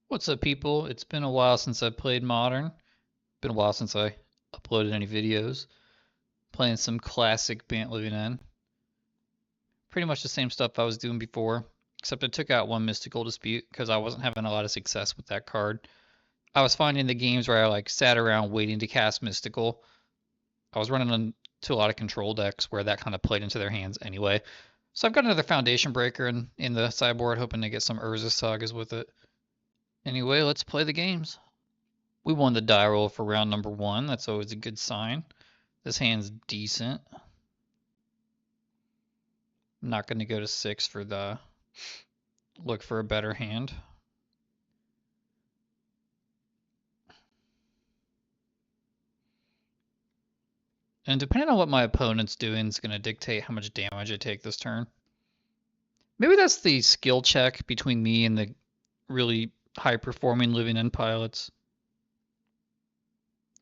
What's up, people? It's been a while since I played Modern. Been a while since I uploaded any videos. Playing some classic Bant Living In. Pretty much the same stuff I was doing before, except I took out one Mystical Dispute because I wasn't having a lot of success with that card. I was finding the games where I sat around waiting to cast Mystical. I was running into a lot of control decks where that kind of played into their hands anyway. So I've got another Foundation Breaker in the sideboard, hoping to get some Urza Sagas with it. Anyway, let's play the games. We won the die roll for round number 1. That's always a good sign. This hand's decent. I'm not going to go to 6 for the look for a better hand. And depending on what my opponent's doing is going to dictate how much damage I take this turn. Maybe that's the skill check between me and the really high-performing Living In pilots.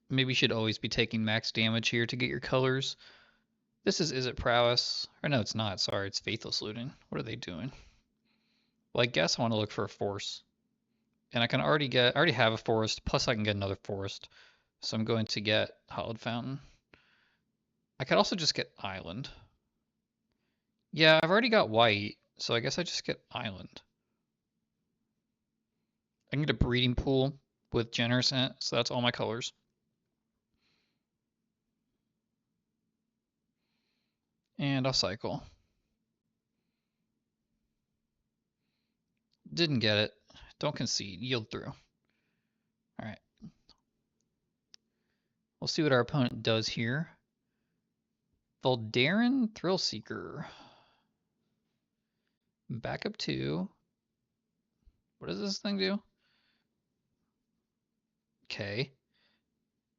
Maybe you should always be taking max damage here to get your colors. This is it prowess? Or no, it's not. Sorry, it's faithless looting. What are they doing? Well, I guess I want to look for a force. And I already have a forest, plus I can get another forest. So I'm going to get Hallowed Fountain. I could also just get Island. Yeah, I've already got white, so I guess I just get Island. I can get a Breeding Pool with Generous in it, so that's all my colors. And I'll cycle. Didn't get it. Don't concede. Yield through. Alright. We'll see what our opponent does here. Voldaren Thrillseeker. Back up 2. What does this thing do? Okay.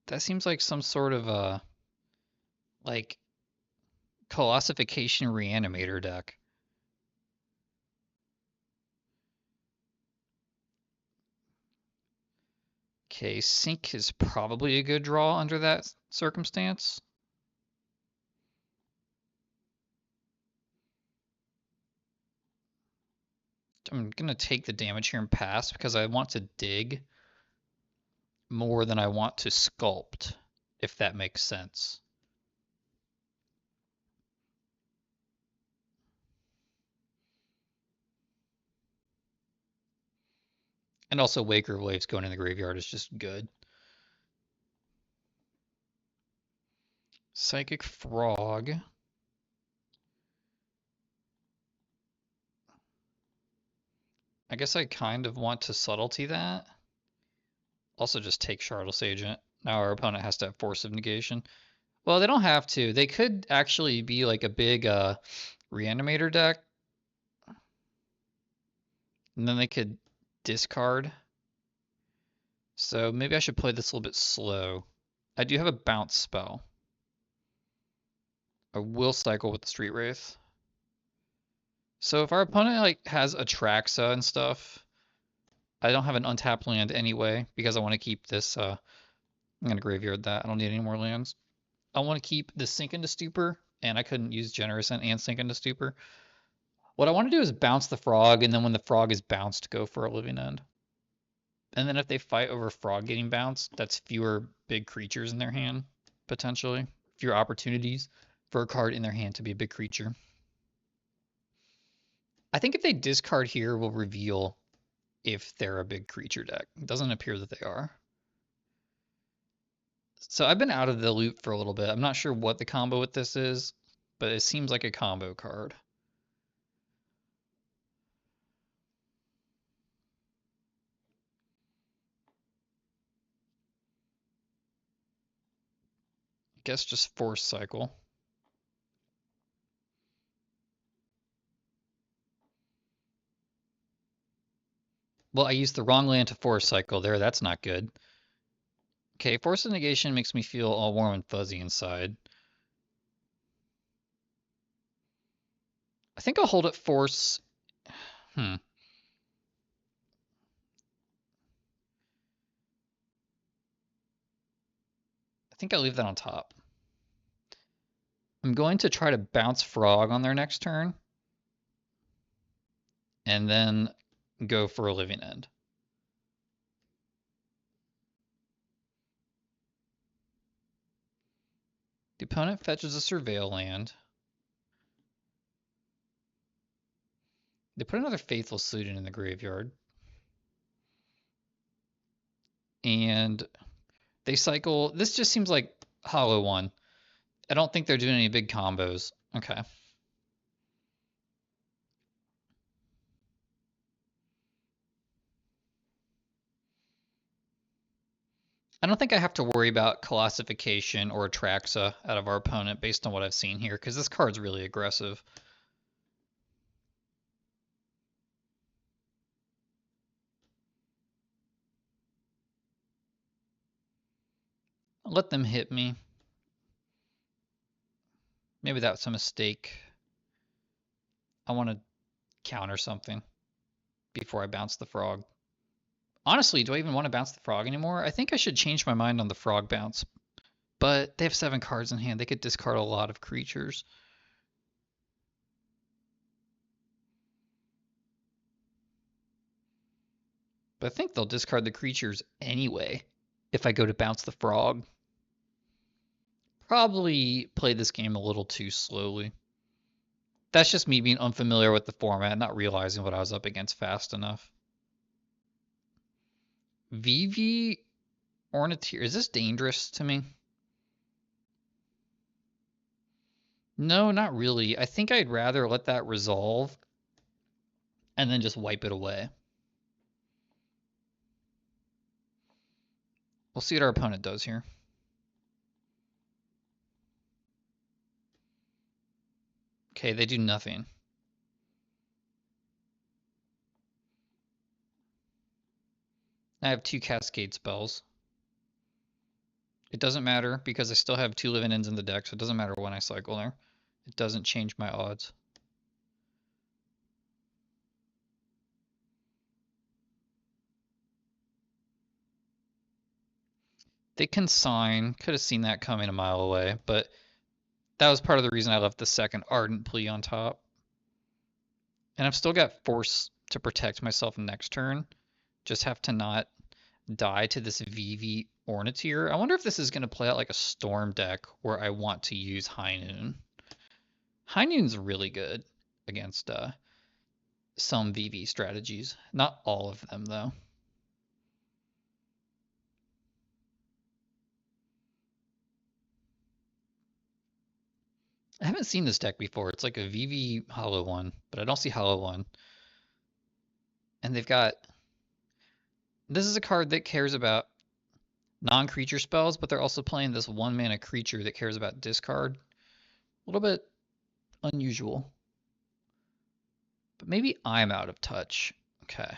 That seems like some sort of a Colossification Reanimator deck. Okay, Sink is probably a good draw under that circumstance. I'm going to take the damage here and pass because I want to dig more than I want to sculpt, if that makes sense. And also Waker Waves going in the graveyard is just good. Psychic Frog. I guess I kind of want to subtlety that. Also just take Shardless Agent. Now our opponent has to have Force of Negation. Well, they don't have to. They could actually be like a big Reanimator deck. And then they could discard. So maybe I should play this a little bit slow. I do have a bounce spell. I will cycle with the Street Wraith. So if our opponent has Atraxa and stuff, I don't have an untapped land anyway because I want to keep this. I'm gonna graveyard that. I don't need any more lands. I want to keep the Sink into Stupor, and I couldn't use Generous and Sink into Stupor. What I want to do is bounce the Frog, and then when the Frog is bounced, go for a Living End. And then if they fight over Frog getting bounced, that's fewer big creatures in their hand, potentially. Fewer opportunities for a card in their hand to be a big creature. I think if they discard here, we'll reveal if they're a big creature deck. It doesn't appear that they are. So I've been out of the loop for a little bit. I'm not sure what the combo with this is, but it seems like a combo card. I guess just Force Cycle. Well, I used the wrong land to Force Cycle there. That's not good. Okay, Force of Negation makes me feel all warm and fuzzy inside. I think I'll hold it Force. I think I'll leave that on top. I'm going to try to bounce Frog on their next turn. And then go for a Living End. The opponent fetches a Surveil land. They put another Faithful Student in the graveyard. And they cycle. This just seems like Hollow One. I don't think they're doing any big combos. Okay. I don't think I have to worry about Colossification or Atraxa out of our opponent based on what I've seen here, because this card's really aggressive. I'll let them hit me. Maybe that's a mistake. I want to counter something before I bounce the frog. Honestly, do I even want to bounce the frog anymore? I think I should change my mind on the frog bounce. But they have 7 cards in hand. They could discard a lot of creatures. But I think they'll discard the creatures anyway if I go to bounce the frog. Probably play this game a little too slowly. That's just me being unfamiliar with the format, not realizing what I was up against fast enough. VV Ornithir, is this dangerous to me? No, not really. I think I'd rather let that resolve and then just wipe it away. We'll see what our opponent does here. Okay, they do nothing. I have 2 Cascade spells. It doesn't matter because I still have 2 living ends in the deck, so it doesn't matter when I cycle there. It doesn't change my odds. They consign. Could have seen that coming a mile away, but that was part of the reason I left the second Ardent Plea on top. And I've still got Force to protect myself next turn. Just have to not die to this VV Ornithir. I wonder if this is going to play out like a Storm deck where I want to use High Noon. High Noon's really good against some VV strategies. Not all of them, though. I haven't seen this deck before. It's like a VV Hollow One, but I don't see Hollow One. And they've got... This is a card that cares about non-creature spells, but they're also playing this 1-mana creature that cares about discard. A little bit unusual. But maybe I'm out of touch. Okay.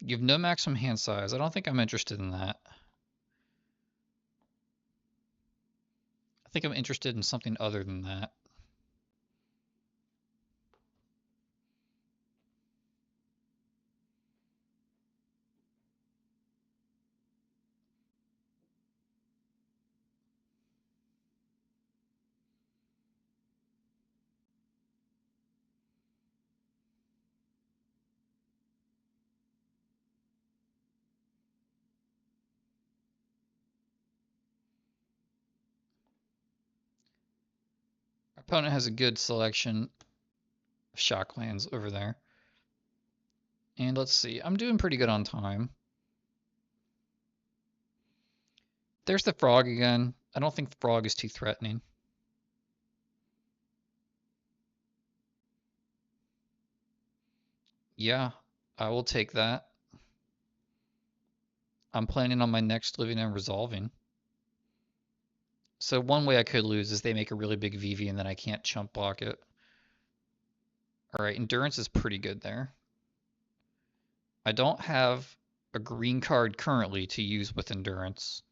You have no maximum hand size. I don't think I'm interested in that. I think I'm interested in something other than that. Our opponent has a good selection of shock lands over there. And let's see. I'm doing pretty good on time. There's the frog again. I don't think the frog is too threatening. Yeah, I will take that. I'm planning on my next living and resolving. So one way I could lose is they make a really big VV and then I can't chump block it. Alright, endurance is pretty good there. I don't have a green card currently to use with endurance.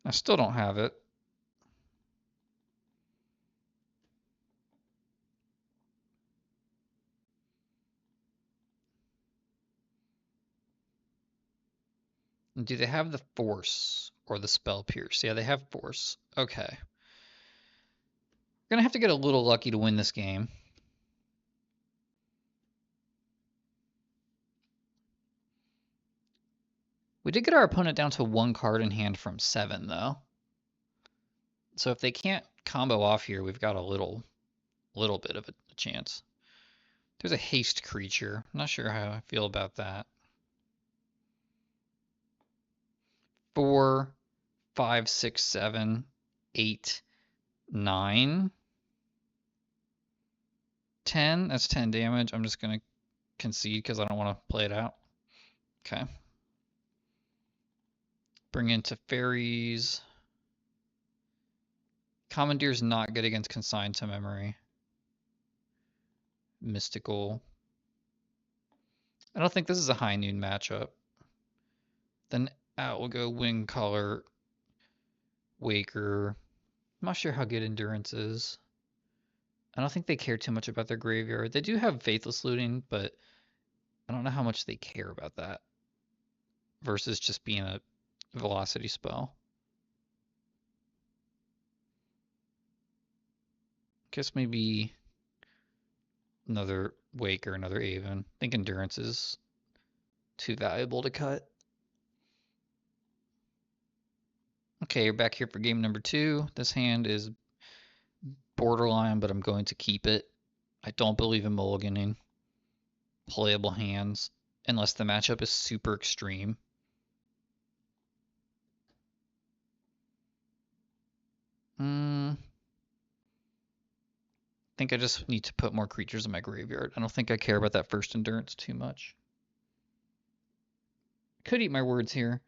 I still don't have it. Do they have the force or the spell pierce? Yeah, they have force. Okay. We're gonna have to get a little lucky to win this game. We did get our opponent down to 1 card in hand from 7, though. So if they can't combo off here, we've got a little bit of a chance. There's a haste creature. I'm not sure how I feel about that. 4, 5, 6, 7, 8, 9, 10. That's 10 damage. I'm just going to concede because I don't want to play it out. Okay. Bring in Teferis. Commandeer's not good against Consigned to Memory. Mystical. I don't think this is a high noon matchup. Then out will go Wing Color, Waker. I'm not sure how good Endurance is. I don't think they care too much about their graveyard. They do have Faithless Looting, but I don't know how much they care about that versus just being a velocity spell. Guess maybe another Wake or another Aven. I think Endurance is too valuable to cut. Okay, you're back here for game number 2. This hand is borderline, but I'm going to keep it. I don't believe in mulliganing playable hands unless the matchup is super extreme. I think I just need to put more creatures in my graveyard. I don't think I care about that first Endurance too much. Could eat my words here.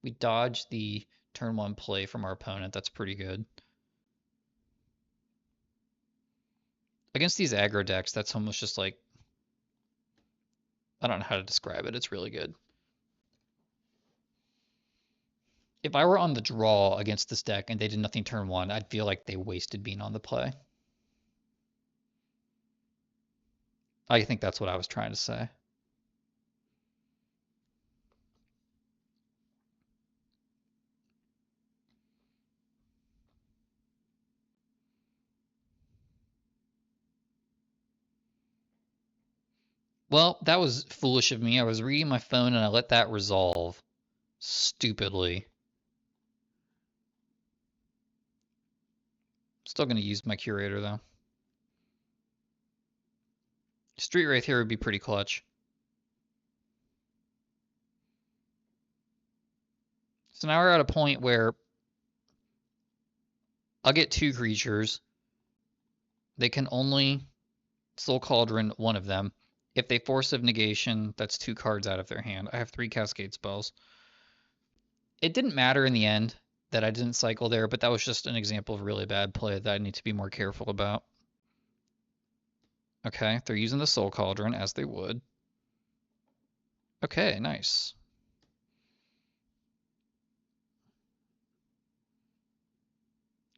We dodged the turn 1 play from our opponent. That's pretty good. Against these aggro decks, that's almost just like, I don't know how to describe it. It's really good. If I were on the draw against this deck and they did nothing turn 1, I'd feel like they wasted being on the play. I think that's what I was trying to say. Well, that was foolish of me. I was reading my phone and I let that resolve stupidly. Still going to use my Curator, though. Street Wraith here would be pretty clutch. So now we're at a point where I'll get 2 creatures. They can only Soul Cauldron one of them. If they Force of Negation, that's 2 cards out of their hand. I have 3 Cascade spells. It didn't matter in the end that I didn't cycle there, but that was just an example of really bad play that I need to be more careful about. Okay, they're using the Soul Cauldron, as they would. Okay, nice.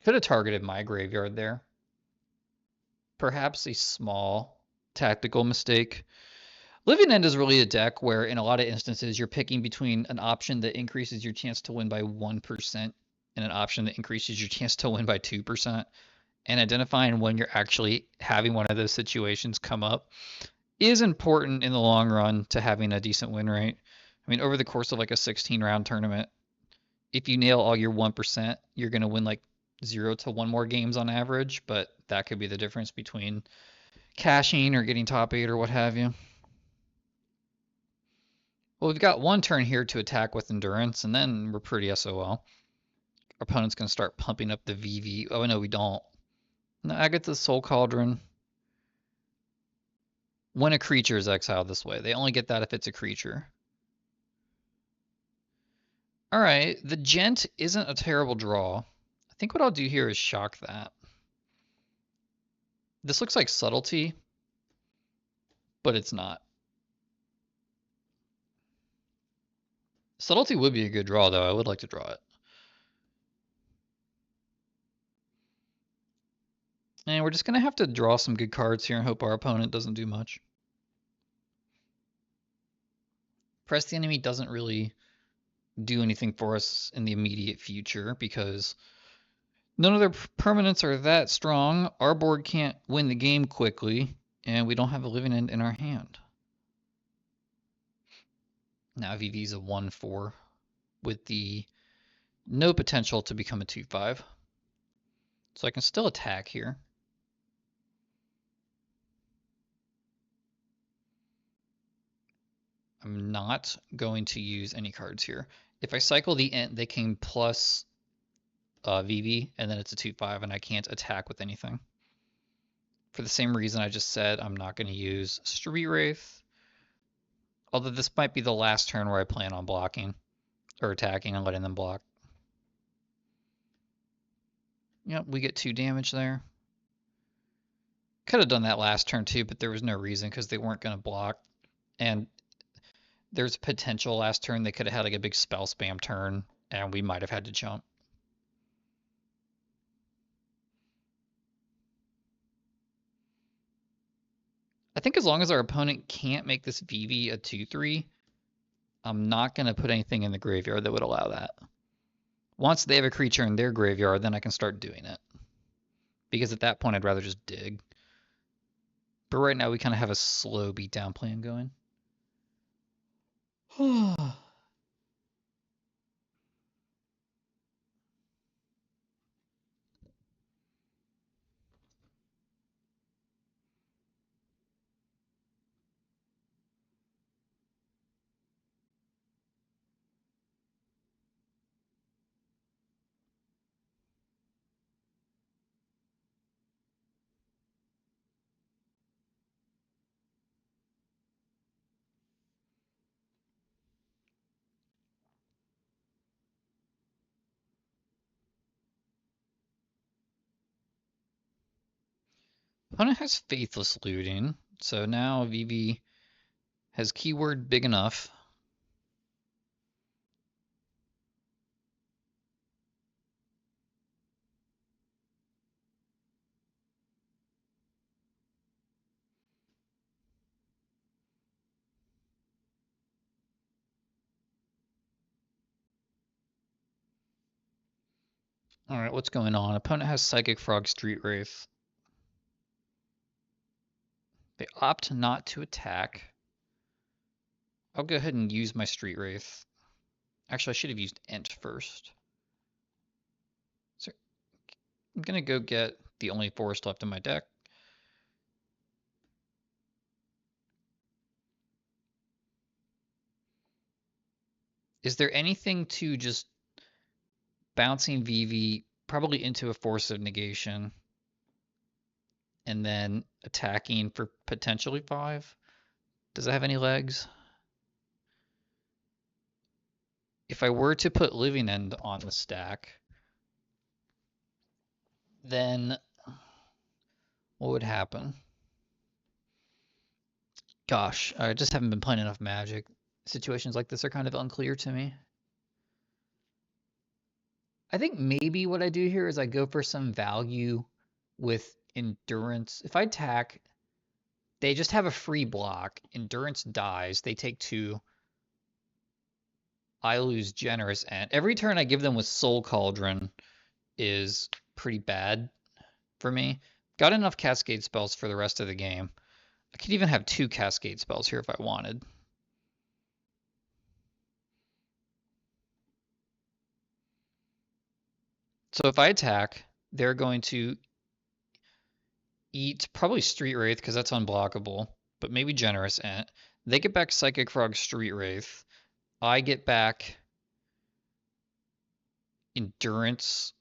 Could have targeted my graveyard there. Perhaps a small tactical mistake. Living End is really a deck where in a lot of instances you're picking between an option that increases your chance to win by 1% and an option that increases your chance to win by 2%. And identifying when you're actually having one of those situations come up is important in the long run to having a decent win rate. I mean, over the course of like a 16-round tournament, if you nail all your 1%, you're going to win like 0 to 1 more games on average, but that could be the difference between cashing or getting top 8 or what have you. Well, we've got 1 turn here to attack with Endurance, and then we're pretty SOL. Our opponent's going to start pumping up the VV. Oh, no, we don't. No, I get the Soul Cauldron. When a creature is exiled this way. They only get that if it's a creature. All right, the Gent isn't a terrible draw. I think what I'll do here is shock that. This looks like Subtlety, but it's not. Subtlety would be a good draw, though. I would like to draw it. And we're just going to have to draw some good cards here and hope our opponent doesn't do much. Press the Enemy doesn't really do anything for us in the immediate future because none of their permanents are that strong. Our board can't win the game quickly, and we don't have a Living End in our hand. Now VV's a 1/4 with the no potential to become a 2/5. So I can still attack here. I'm not going to use any cards here. If I cycle the Ent, they can plus VV, and then it's a 2/5, and I can't attack with anything. For the same reason I just said, I'm not going to use Street Wraith. Although this might be the last turn where I plan on blocking, or attacking and letting them block. Yep, we get 2 damage there. Could have done that last turn too, but there was no reason because they weren't going to block. And there's potential last turn they could have had like a big spell spam turn, and we might have had to jump. I think as long as our opponent can't make this VV a 2/3, I'm not going to put anything in the graveyard that would allow that. Once they have a creature in their graveyard, then I can start doing it. Because at that point, I'd rather just dig. But right now, we kind of have a slow beatdown plan going. Opponent has Faithless Looting, so now VV has keyword big enough. Alright, what's going on? Opponent has Psychic Frog, Street Wraith. They opt not to attack. I'll go ahead and use my Street Wraith. Actually, I should have used Ent first. So I'm going to go get the only forest left in my deck. Is there anything to just bouncing VV probably into a Force of Negation and then attacking for potentially 5? Does it have any legs? If I were to put Living End on the stack, then what would happen? Gosh, I just haven't been playing enough Magic. Situations like this are kind of unclear to me. I think maybe what I do here is I go for some value with Endurance. If I attack, they just have a free block. Endurance dies. They take 2. I lose Generous Ent. Every turn I give them with Soul Cauldron is pretty bad for me. Got enough Cascade spells for the rest of the game. I could even have 2 Cascade spells here if I wanted. So if I attack, they're going to eat probably Street Wraith because that's unblockable, but maybe Generous Ent. They get back Psychic Frog, Street Wraith. I get back Endurance,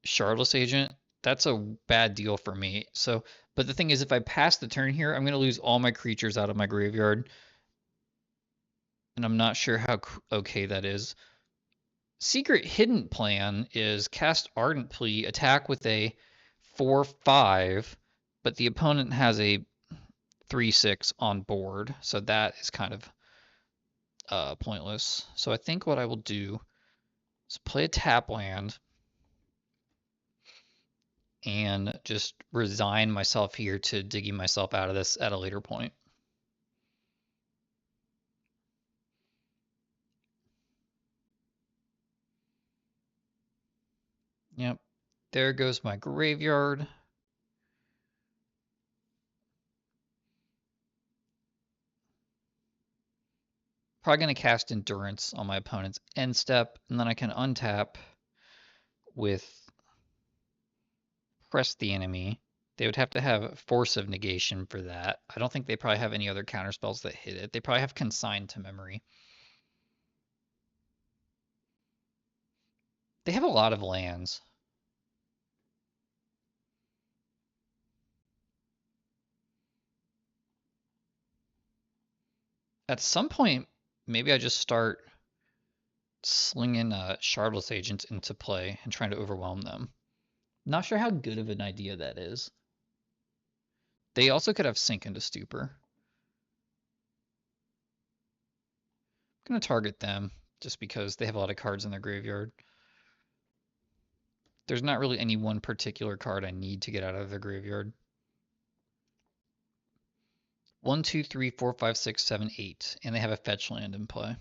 Shardless Agent. That's a bad deal for me. So, but the thing is, if I pass the turn here, I'm going to lose all my creatures out of my graveyard. And I'm not sure how okay that is. Secret hidden plan is cast Ardent Plea, attack with a 4/5, but the opponent has a 3/6 on board, so that is kind of pointless. So I think what I will do is play a tap land and just resign myself here to digging myself out of this at a later point. Yep, there goes my graveyard. Probably going to cast Endurance on my opponent's end step, and then I can untap with Press the Enemy. They would have to have Force of Negation for that. I don't think they probably have any other counterspells that hit it. They probably have Consigned to Memory. They have a lot of lands. At some point, maybe I just start slinging Shardless Agents into play and trying to overwhelm them. Not sure how good of an idea that is. They also could have Sink into Stupor. I'm going to target them just because they have a lot of cards in their graveyard. There's not really any one particular card I need to get out of their graveyard. 1, 2, 3, 4, 5, 6, 7, 8, and they have a fetch land in play.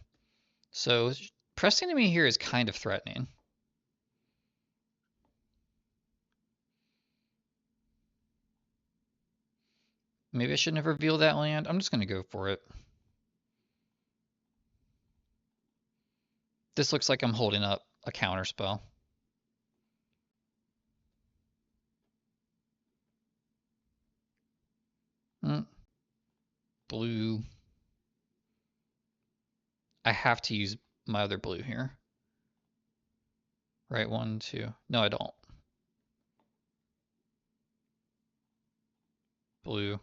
So pressing enemy here is kind of threatening. Maybe I shouldn't have revealed that land. I'm just going to go for it. This looks like I'm holding up a counter spell. Blue. I have to use my other blue here. Right, 1, 2. No, I don't. Blue.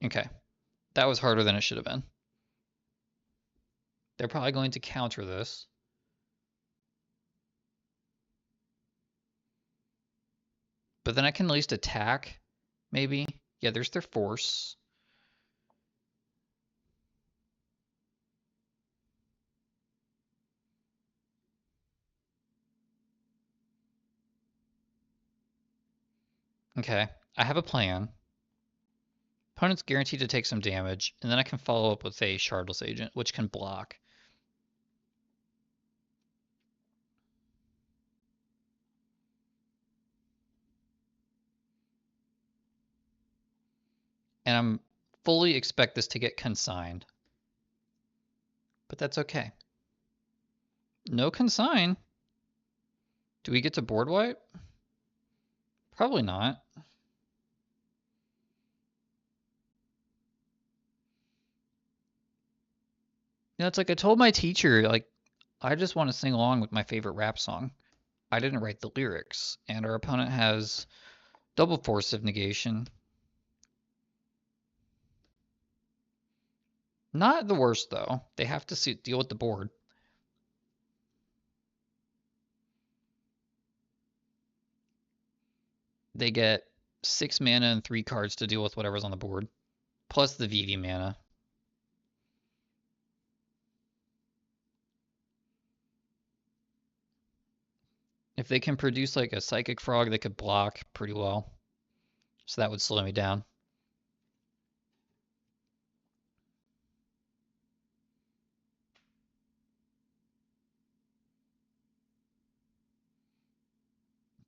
Okay. That was harder than it should have been. They're probably going to counter this. But then I can at least attack, maybe. Yeah, there's their force. Okay, I have a plan. Opponent's guaranteed to take some damage, and then I can follow up with a Shardless Agent, which can block. And I'm fully expect this to get consigned. But that's okay. No consign. Do we get to board wipe? Probably not. You know, it's like I told my teacher, like, I just want to sing along with my favorite rap song. I didn't write the lyrics, and our opponent has double Force of Negation. Not the worst, though. They have to deal with the board. They get 6 mana and 3 cards to deal with whatever's on the board, plus the VV mana. If they can produce like a Psychic Frog, they could block pretty well. So that would slow me down.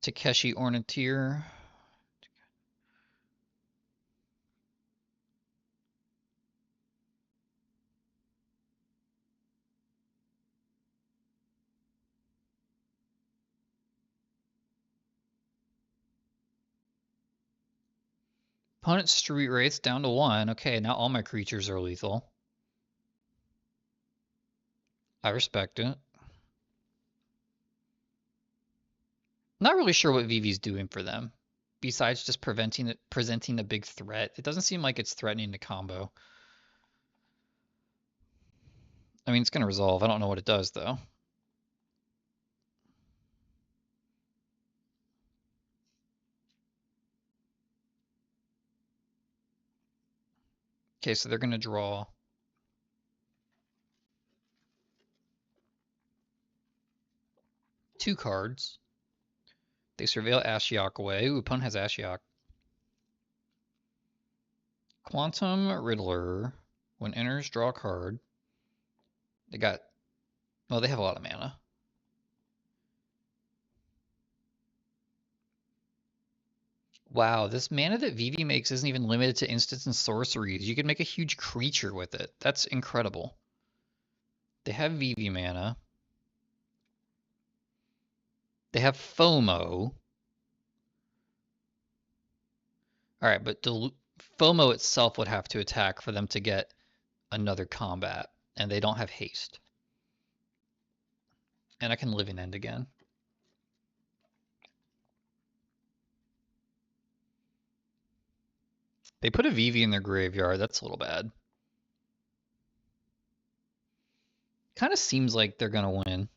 Takeshi Ornatier. Opponent's Street Wraith's down to 1. Okay, now all my creatures are lethal. I respect it. Not really sure what VV's doing for them. Besides just presenting a big threat. It doesn't seem like it's threatening the combo. I mean, it's going to resolve. I don't know what it does, though. Okay, so they're going to draw 2 cards. They surveil Ashiok away. Ooh, opponent has Ashiok. Quantum Riddler. When enters, draw a card. They got... Well, they have a lot of mana. Wow, this mana that VV makes isn't even limited to instants and sorceries. You can make a huge creature with it. That's incredible. They have VV mana. They have FOMO. Alright, but FOMO itself would have to attack for them to get another combat, and they don't have haste. And I can Living End again. They put a Vivi in their graveyard. That's a little bad. Kind of seems like they're going to win.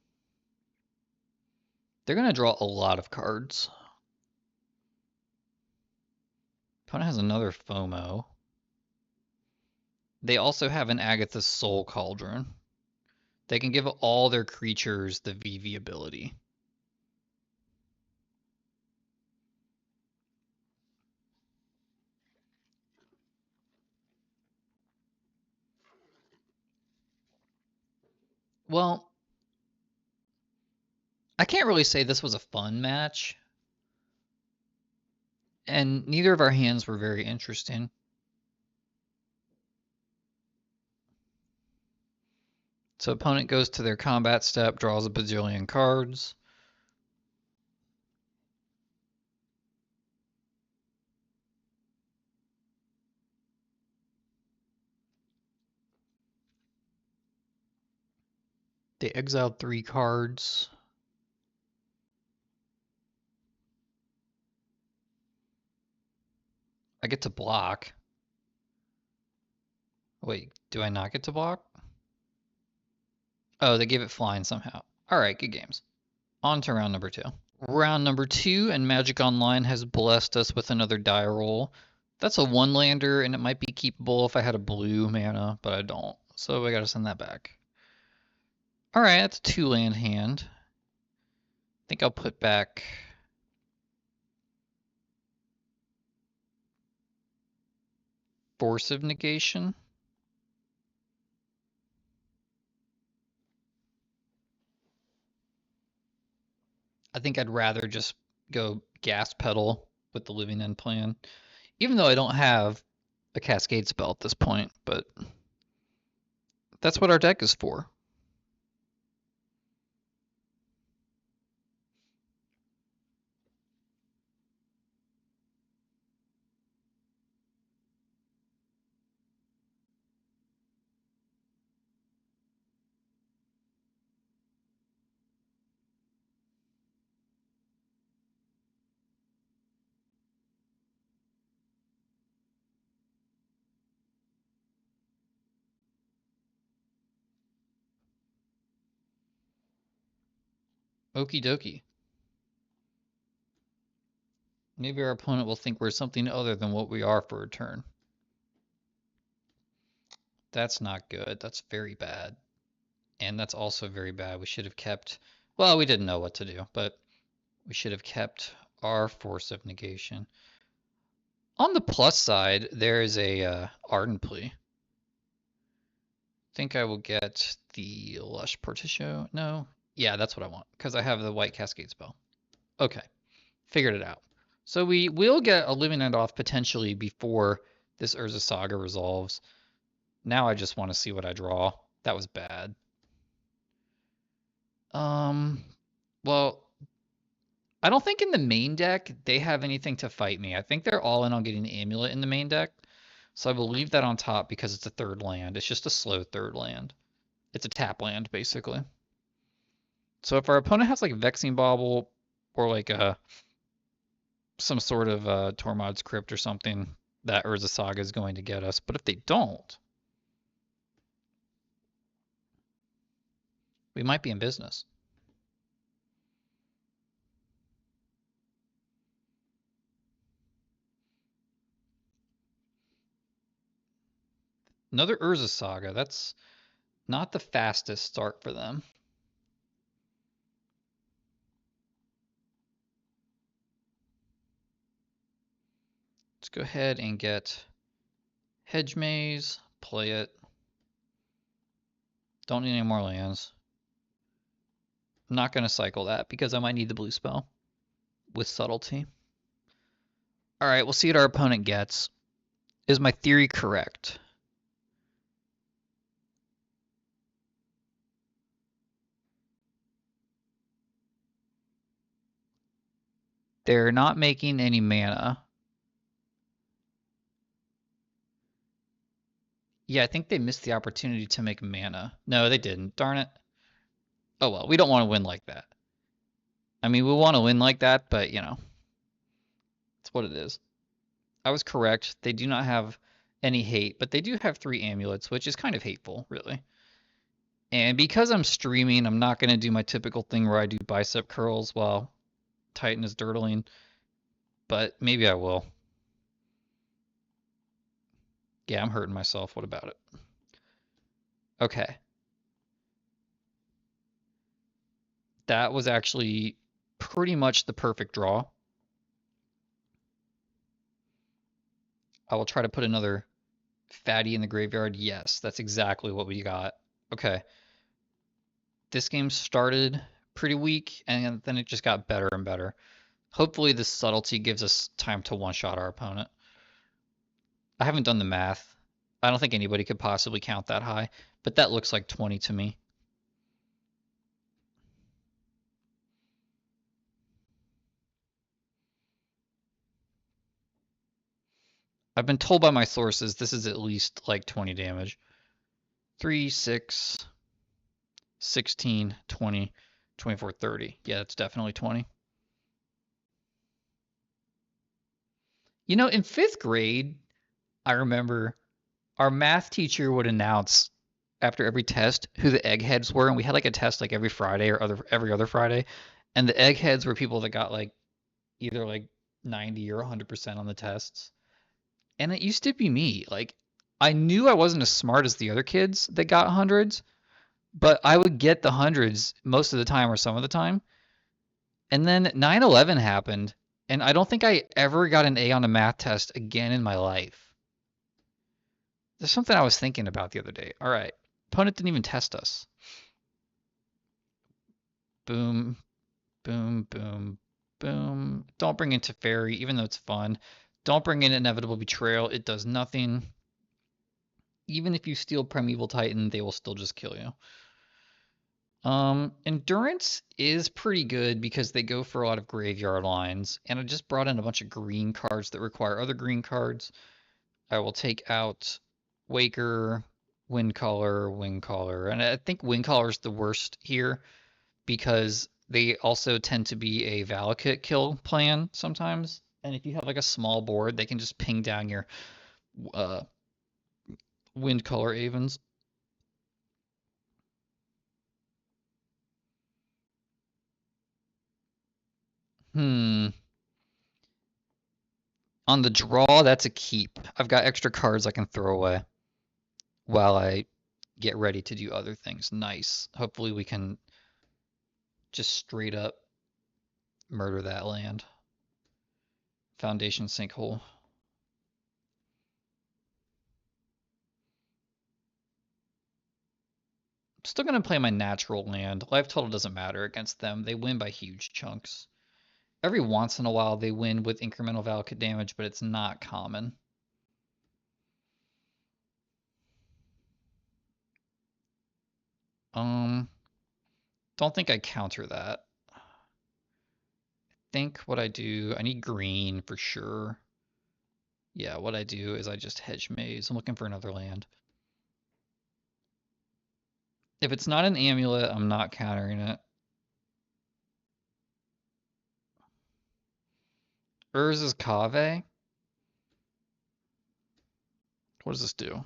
They're going to draw a lot of cards. Opponent has another FOMO. They also have an Agatha's Soul Cauldron. They can give all their creatures the Vivi ability. Well, I can't really say this was a fun match. And neither of our hands were very interesting. So opponent goes to their combat step, draws a bajillion cards. They exiled 3 cards. I get to block. Wait, do I not get to block? Oh, they gave it flying somehow. Alright, good games. On to round number 2. Round number 2, and Magic Online has blessed us with another die roll. That's a 1-lander, and it might be keepable if I had a blue mana, but I don't. So I gotta send that back. Alright, that's a 2-land hand. I think I'll put back... Force of Negation. I think I'd rather just go gas pedal with the Living End plan, even though I don't have a Cascade spell at this point, but that's what our deck is for. Okie dokie. Maybe our opponent will think we're something other than what we are for a turn. That's not good. That's very bad. And that's also very bad. We should have kept... Well, we didn't know what to do, but we should have kept our Force of Negation. On the plus side, there is a Ardent Plea. I think I will get the Lush Portitio. No? Yeah, that's what I want, because I have the White Cascade spell. Okay, figured it out. So we will get a Living End off potentially before this Urza Saga resolves. Now I just want to see what I draw. That was bad. Well, I don't think in the main deck they have anything to fight me. I think they're all in on getting the Amulet in the main deck. So I will leave that on top because it's a 3rd land. It's just a slow 3rd land. It's a tap land, basically. So if our opponent has like Vexing Bauble or like some sort of Tormod's Crypt or something, that Urza Saga is going to get us. But if they don't, we might be in business. Another Urza Saga. That's not the fastest start for them. Let's go ahead and get Hedge Maze, play it. Don't need any more lands. I'm not going to cycle that because I might need the blue spell with Subtlety. Alright, we'll see what our opponent gets. Is my theory correct? They're not making any mana. Yeah, I think they missed the opportunity to make mana. No, they didn't. Darn it. Oh well, we don't want to win like that. I mean, we want to win like that, but you know, it's what it is. I was correct. They do not have any hate, but they do have 3 amulets, which is kind of hateful, really. And because I'm streaming, I'm not going to do my typical thing where I do bicep curls while Titan is dirtling, but maybe I will. Yeah, I'm hurting myself. What about it? Okay. That was actually pretty much the perfect draw. I will try to put another fatty in the graveyard. Yes, that's exactly what we got. Okay. This game started pretty weak, and then it just got better and better. Hopefully this subtlety gives us time to one-shot our opponent. I haven't done the math. I don't think anybody could possibly count that high, but that looks like 20 to me. I've been told by my sources this is at least like 20 damage. 3, 6, 16, 20, 24, 30. Yeah, it's definitely 20. You know, in 5th grade, I remember our math teacher would announce after every test who the eggheads were, and we had like a test like every Friday or every other Friday, and the eggheads were people that got like either like 90 or 100% on the tests. And it used to be me. Like I knew I wasn't as smart as the other kids that got hundreds, but I would get the hundreds most of the time or some of the time. And then 9/11 happened, and I don't think I ever got an A on a math test again in my life. There's something I was thinking about the other day. All right, opponent didn't even test us. Boom, boom, boom, boom. Don't bring in Teferi, even though it's fun. Don't bring in Inevitable Betrayal. It does nothing. Even if you steal Primeval Titan, they will still just kill you. Endurance is pretty good because they go for a lot of graveyard lines, and I just brought in a bunch of green cards that require other green cards. I will take out Waker, Windcaller, and I think Windcaller is the worst here because they also tend to be a Valakut kill plan sometimes. And if you have like a small board, they can just ping down your uh, Windcaller Avens. Hmm. On the draw, that's a keep. I've got extra cards I can throw away while I get ready to do other things. Nice. Hopefully we can just straight up murder that land. Foundation sinkhole. I'm still going to play my natural land. Life total doesn't matter against them. They win by huge chunks. Every once in a while they win with incremental Valakut damage, but it's not common. Don't think I counter that. I think what I do, I need green for sure. Yeah, what I do is I just hedge maze. I'm looking for another land. If it's not an amulet, I'm not countering it. Urza's Kave. What does this do?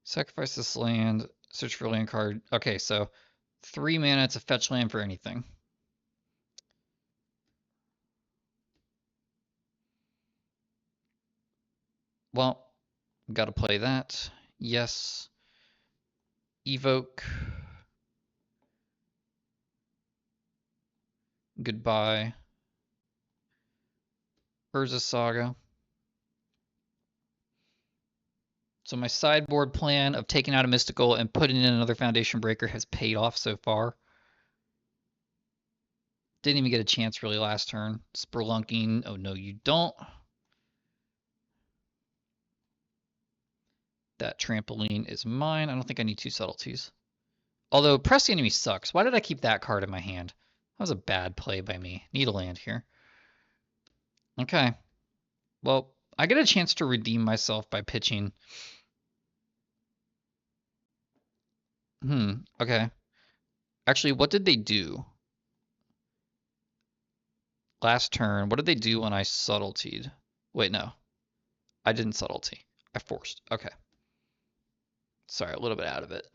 Sacrifice this land, search for a land card. Okay, so 3 mana, it's a fetch land for anything. Well, gotta play that. Yes. Evoke. Goodbye. Urza Saga. So my sideboard plan of taking out a mystical and putting in another foundation breaker has paid off so far. Didn't even get a chance really last turn. Spelunking. Oh no, you don't. That trampoline is mine. I don't think I need 2 subtleties. Although Press the Enemy sucks. Why did I keep that card in my hand? That was a bad play by me. Need a land here. Okay. Well, I get a chance to redeem myself by pitching. Okay. Actually, what did they do last turn? What did they do when I subtletied? Wait, no. I didn't subtlety. I forced. Okay. Sorry, a little bit out of it.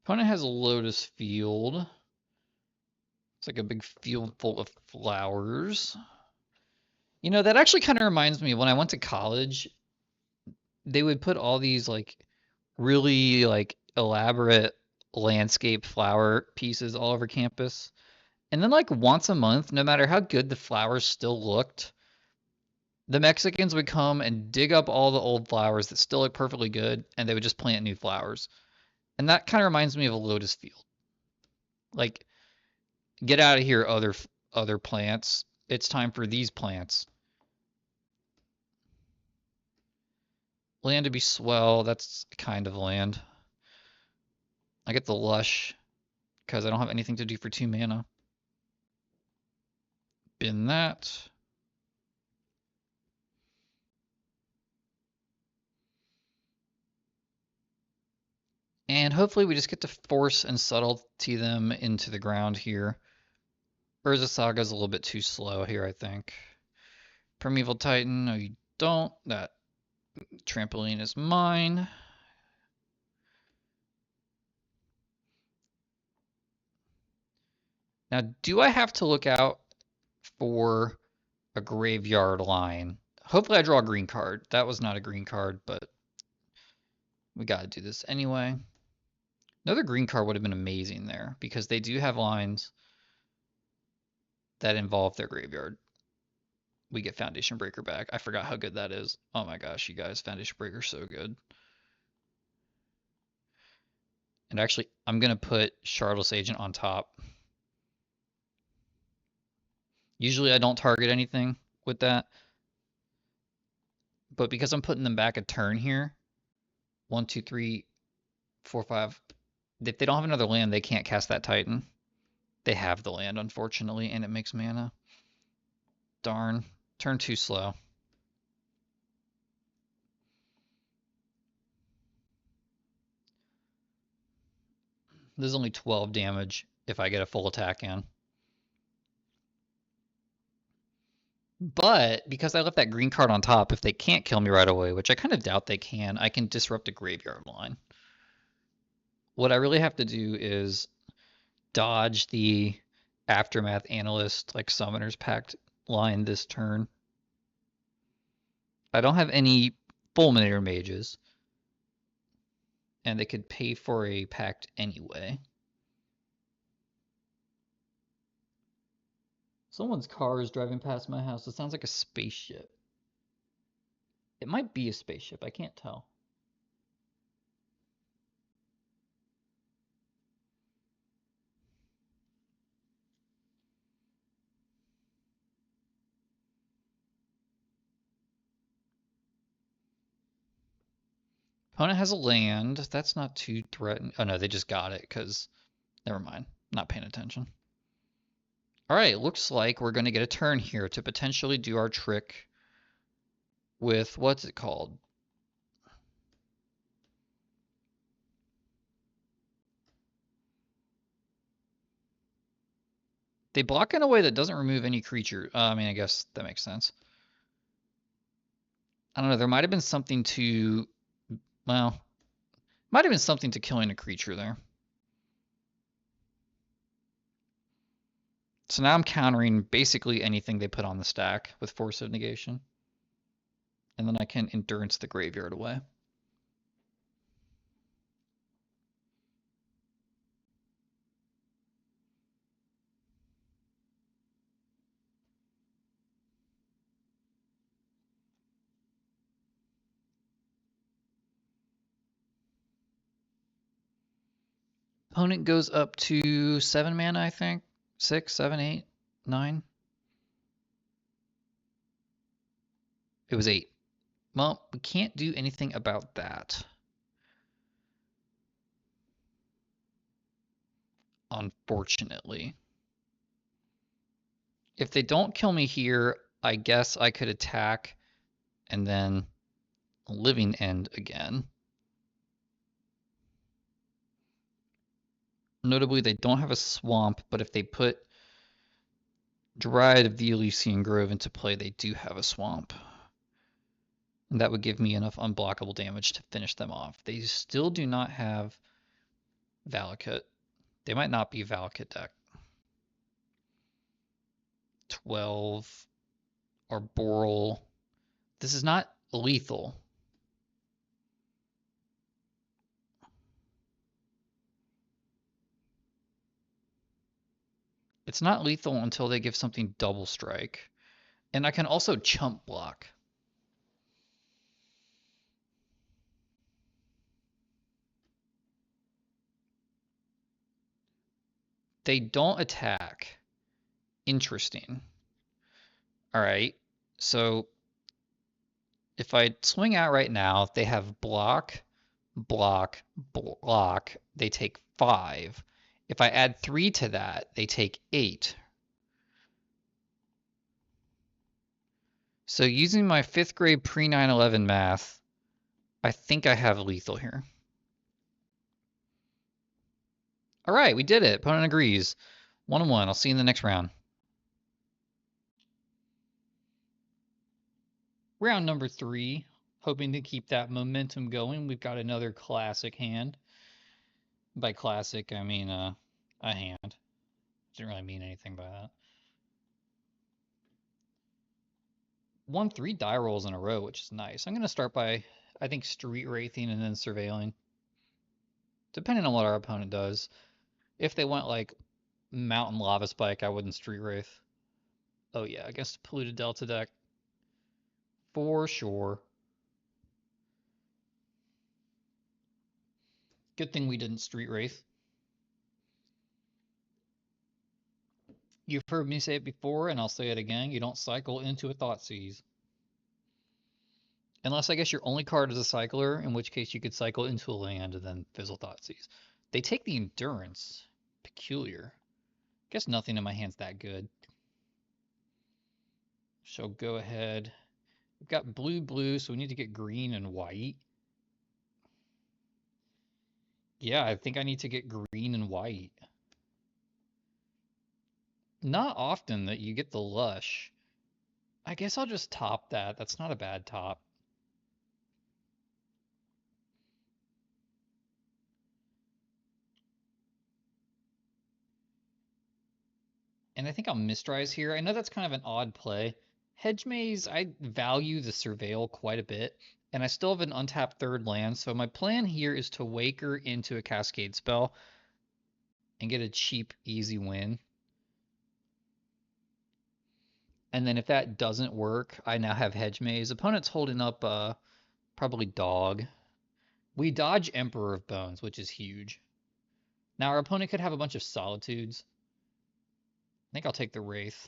Opponent has a Lotus Field. It's like a big field full of flowers. You know, that actually kind of reminds me when I went to college, they would put all these like really like elaborate landscape flower pieces all over campus. And then like once a month, no matter how good the flowers still looked, the Mexicans would come and dig up all the old flowers that still look perfectly good and they would just plant new flowers. And that kind of reminds me of a lotus field. Like get out of here other plants. It's time for these plants. Land to be swell, that's kind of land. I get the lush because I don't have anything to do for 2 mana. Bin that. And hopefully we just get to force and subtlety them into the ground here. Urza Saga's a little bit too slow here, I think. Primeval Titan, no you don't. That trampoline is mine. Now, do I have to look out for a graveyard line? Hopefully I draw a green card. That was not a green card, but we gotta do this anyway. Another green card would have been amazing there because they do have lines that involve their graveyard. We get Foundation Breaker back. I forgot how good that is. Oh my gosh, you guys, Foundation Breaker's so good. And actually, I'm going to put Shardless Agent on top. Usually I don't target anything with that. But because I'm putting them back a turn here, 1, 2, 3, 4, 5. If they don't have another land, they can't cast that Titan. They have the land, unfortunately, and it makes mana. Darn. Turn too slow. This is only 12 damage if I get a full attack in. But because I left that green card on top, if they can't kill me right away, which I kind of doubt they can, I can disrupt a graveyard line. What I really have to do is dodge the Aftermath Analyst, like Summoner's Pact line this turn. I don't have any Fulminator mages, and they could pay for a Pact anyway. Someone's car is driving past my house. It sounds like a spaceship. It might be a spaceship. I can't tell. Opponent has a land. That's not too threatening. Oh no, they just got it because, never mind. Not paying attention. All right, looks like we're going to get a turn here to potentially do our trick with, what's it called? They block in a way that doesn't remove any creature. I mean, I guess that makes sense. I don't know. There might have been something to, well, might have been something to killing a creature there. So now I'm countering basically anything they put on the stack with Force of Negation. And then I can Endurance the graveyard away. Opponent goes up to 7 mana, I think. 6, 7, 8, 9. It was 8. Well, we can't do anything about that. Unfortunately. If they don't kill me here, I guess I could attack and then living end again. Notably, they don't have a swamp, but if they put Dryad of the Elysian Grove into play, they do have a swamp. And that would give me enough unblockable damage to finish them off. They still do not have Valakut. They might not be Valakut deck. 12 or Boral. This is not lethal. It's not lethal until they give something double strike. And I can also chump block. They don't attack. Interesting. All right. So if I swing out right now, they have block, block, block. They take 5. If I add 3 to that, they take 8. So using my 5th grade pre-9/11 math, I think I have lethal here. All right, we did it. Opponent agrees. 1-1. I'll see you in the next round. Round number 3. Hoping to keep that momentum going. We've got another classic hand. By classic, I mean a hand. Didn't really mean anything by that. Won 3 die rolls in a row, which is nice. I'm going to start by, I think, Street Wraithing and then Surveilling. Depending on what our opponent does. If they went like Mountain Lava Spike, I wouldn't Street Wraith. Oh yeah, against Polluted Delta deck. For sure. Good thing we didn't Street Wraith. You've heard me say it before, and I'll say it again. You don't cycle into a Thoughtseize. Unless I guess your only card is a cycler, in which case you could cycle into a land and then fizzle Thoughtseize. They take the Endurance. Peculiar. Guess nothing in my hand's that good. So go ahead. We've got blue, so we need to get green and white. Yeah, I think I need to get green and white. Not often that you get the lush. I guess I'll just top that. That's not a bad top. And I think I'll Mistrise here. I know that's kind of an odd play. Hedge Maze, I value the Surveil quite a bit, and I still have an untapped 3rd land, so my plan here is to Waker into a Cascade spell and get a cheap, easy win. And then if that doesn't work, I now have Hedge Maze. Opponent's holding up probably Dog. We dodge Emperor of Bones, which is huge. Now our opponent could have a bunch of Solitudes. I think I'll take the Wraith.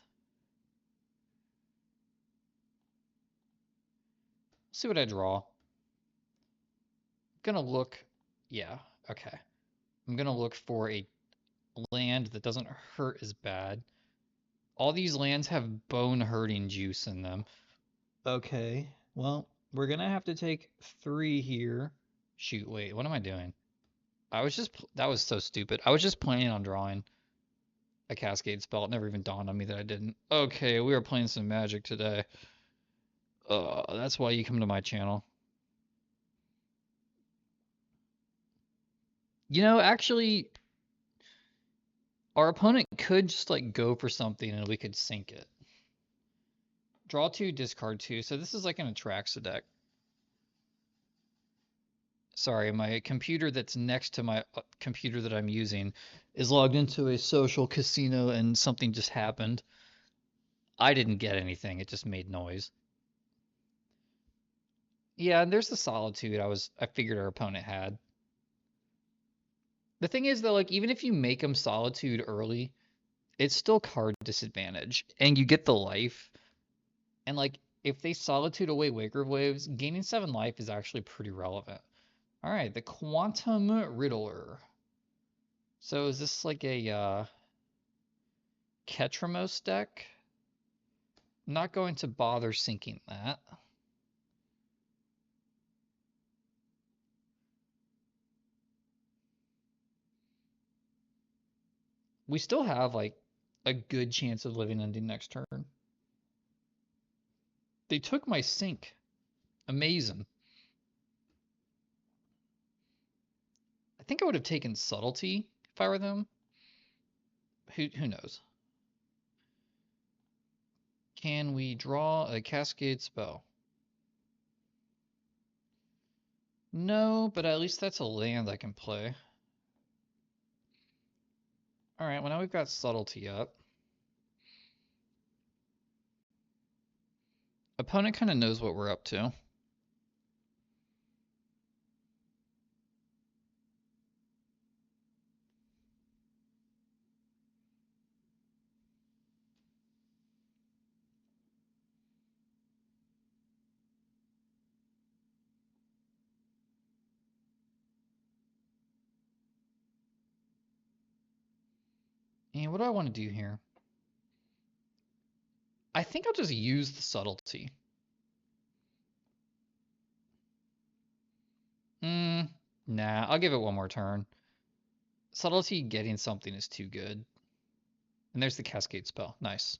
See what I draw. Gonna look, yeah, okay. I'm gonna look for a land that doesn't hurt as bad. All these lands have bone-hurting juice in them. Okay, well, we're gonna have to take 3 here. Shoot, wait, what am I doing? That was so stupid. I was just planning on drawing a Cascade spell. It never even dawned on me that I didn't. Okay, we are playing some Magic today. That's why you come to my channel. You know, actually, our opponent could just like go for something and we could sink it. Draw 2, discard 2. So this is like an Atraxa deck. Sorry, my computer that's next to my computer that I'm using is logged into a social casino and something just happened. I didn't get anything. It just made noise. Yeah, and there's the Solitude I figured our opponent had. The thing is though, like even if you make them Solitude early, it's still card disadvantage, and you get the life. And like if they Solitude away Waker Waves, gaining 7 life is actually pretty relevant. All right, the Quantum Riddler. So is this like a Ketramos deck? I'm not going to bother sinking that. We still have like a good chance of living ending next turn. They took my sink. Amazing. I think I would have taken Subtlety if I were them. Who knows? Can we draw a Cascade spell? No, but at least that's a land I can play. Alright, well now we've got Subtlety up. Opponent kind of knows what we're up to. And what do I want to do here? I think I'll just use the Subtlety. Nah, I'll give it one more turn. Subtlety getting something is too good. And there's the Cascade spell. Nice.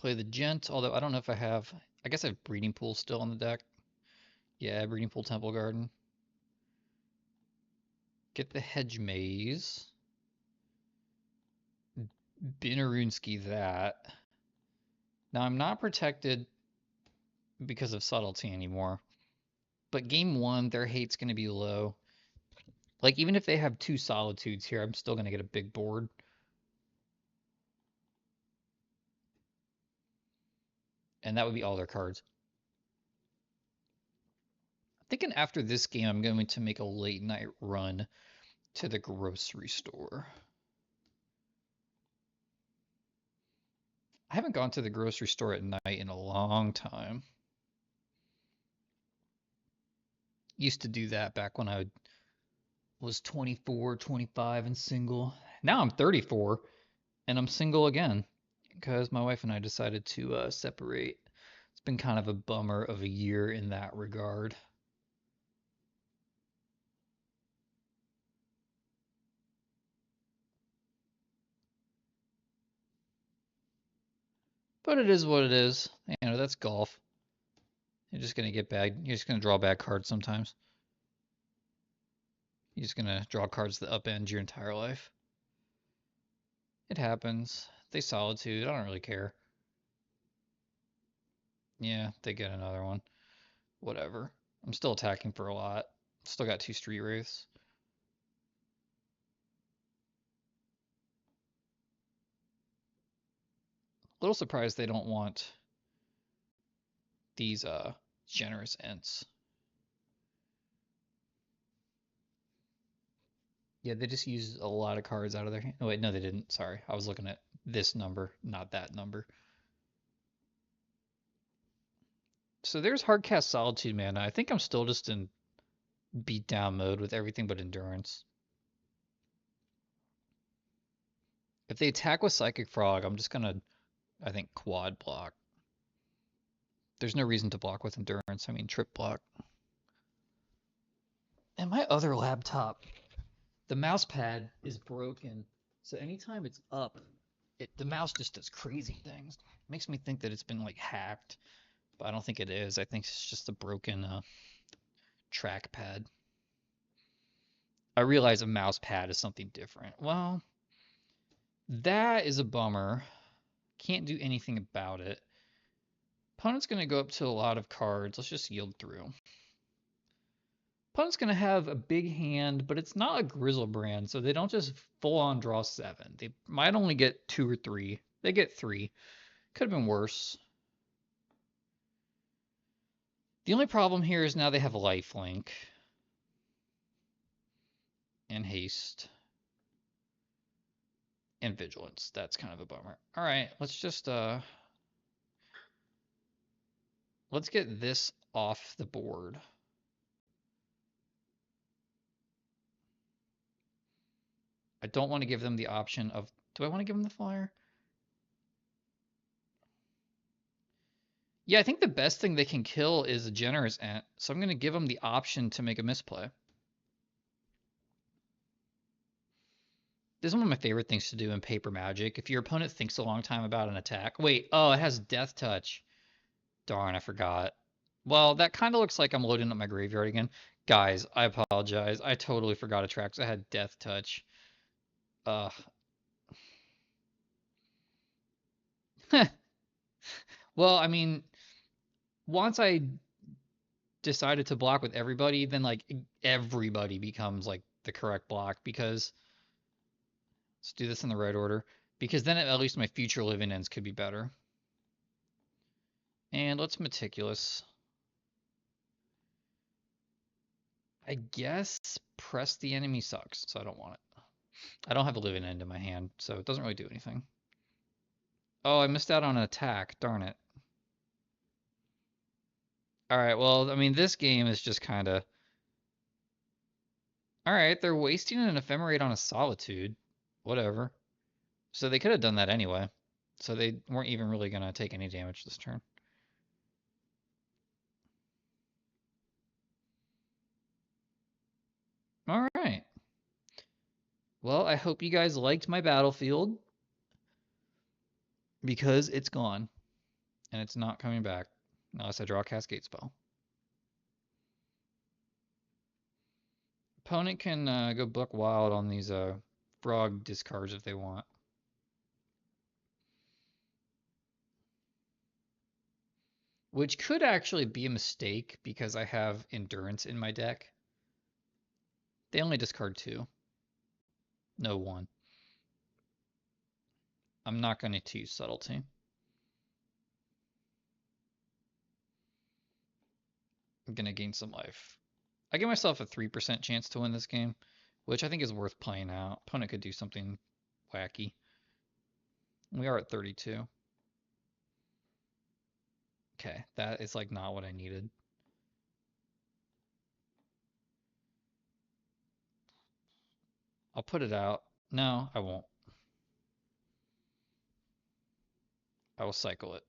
Play the Gent, although I don't know if I have... I guess I have Breeding Pool still on the deck. Yeah, Breeding Pool, Temple Garden. Get the Hedge Maze. Binarunski that. Now I'm not protected because of Subtlety anymore. But game 1, their hate's going to be low. Like, even if they have 2 Solitudes here, I'm still going to get a big board. And that would be all their cards. I'm thinking after this game, I'm going to make a late night run to the grocery store. I haven't gone to the grocery store at night in a long time. Used to do that back when I was 24, 25 and single. Now I'm 34 and I'm single again because my wife and I decided to separate. It's been kind of a bummer of a year in that regard. But it is what it is. You know, that's golf. You're just gonna get bad. You're just gonna draw bad cards sometimes. You're just gonna draw cards that upend your entire life. It happens. They Solitude. I don't really care. Yeah, they get another one. Whatever. I'm still attacking for a lot. Still got 2 Street Wraiths. A little surprised they don't want these generous Ents. Yeah, they just used a lot of cards out of their hand. Oh, wait, no, they didn't. Sorry. I was looking at this number, not that number. So there's Hardcast Solitude mana. I think I'm still just in beatdown mode with everything but Endurance. If they attack with Psychic Frog, I'm just gonna, I think, quad block. There's no reason to block with Endurance. I mean, trip block. And my other laptop, the mouse pad is broken. So anytime it's up, the mouse just does crazy things. It makes me think that it's been like hacked, but I don't think it is. I think it's just a broken trackpad. I realize a mouse pad is something different. Well, that is a bummer. Can't do anything about it. Opponent's going to go up to a lot of cards. Let's just yield through. Opponent's going to have a big hand, but it's not a Grizzlebrand, so they don't just full-on draw 7. They might only get 2 or 3. They get 3. Could have been worse. The only problem here is now they have lifelink and haste and vigilance. That's kind of a bummer. All right, let's get this off the board. I don't want to give them the option of, do I want to give them the flyer? Yeah, I think the best thing they can kill is a generous ant, so I'm going to give them the option to make a misplay. This is one of my favorite things to do in paper magic. If your opponent thinks a long time about an attack. Wait, oh, it has death touch. Darn, I forgot. Well, that kind of looks like I'm loading up my graveyard again. Guys, I apologize. I totally forgot Attrax. I had death touch. Ugh. Well, I mean, once I decided to block with everybody, then like everybody becomes like the correct block because let's do this in the right order. Because then at least my future living ends could be better. And let's meticulous. I guess press the enemy sucks, so I don't want it. I don't have a living end in my hand, so it doesn't really do anything. Oh, I missed out on an attack. Darn it. Alright, well, I mean, this game is just kind of... Alright, they're wasting an ephemerate on a solitude. Whatever. So they could have done that anyway. So they weren't even really going to take any damage this turn. Alright. Well, I hope you guys liked my battlefield. Because it's gone. And it's not coming back. Unless I draw a Cascade spell. Opponent can go Buck Wild on these frog discards if they want. Which could actually be a mistake because I have Endurance in my deck. They only discard 2. No 1. I'm not going to use Subtlety. I'm going to gain some life. I give myself a 3% chance to win this game, which I think is worth playing out. Opponent could do something wacky. We are at 32. Okay, that is like not what I needed. I'll put it out. No, I won't. I will cycle it.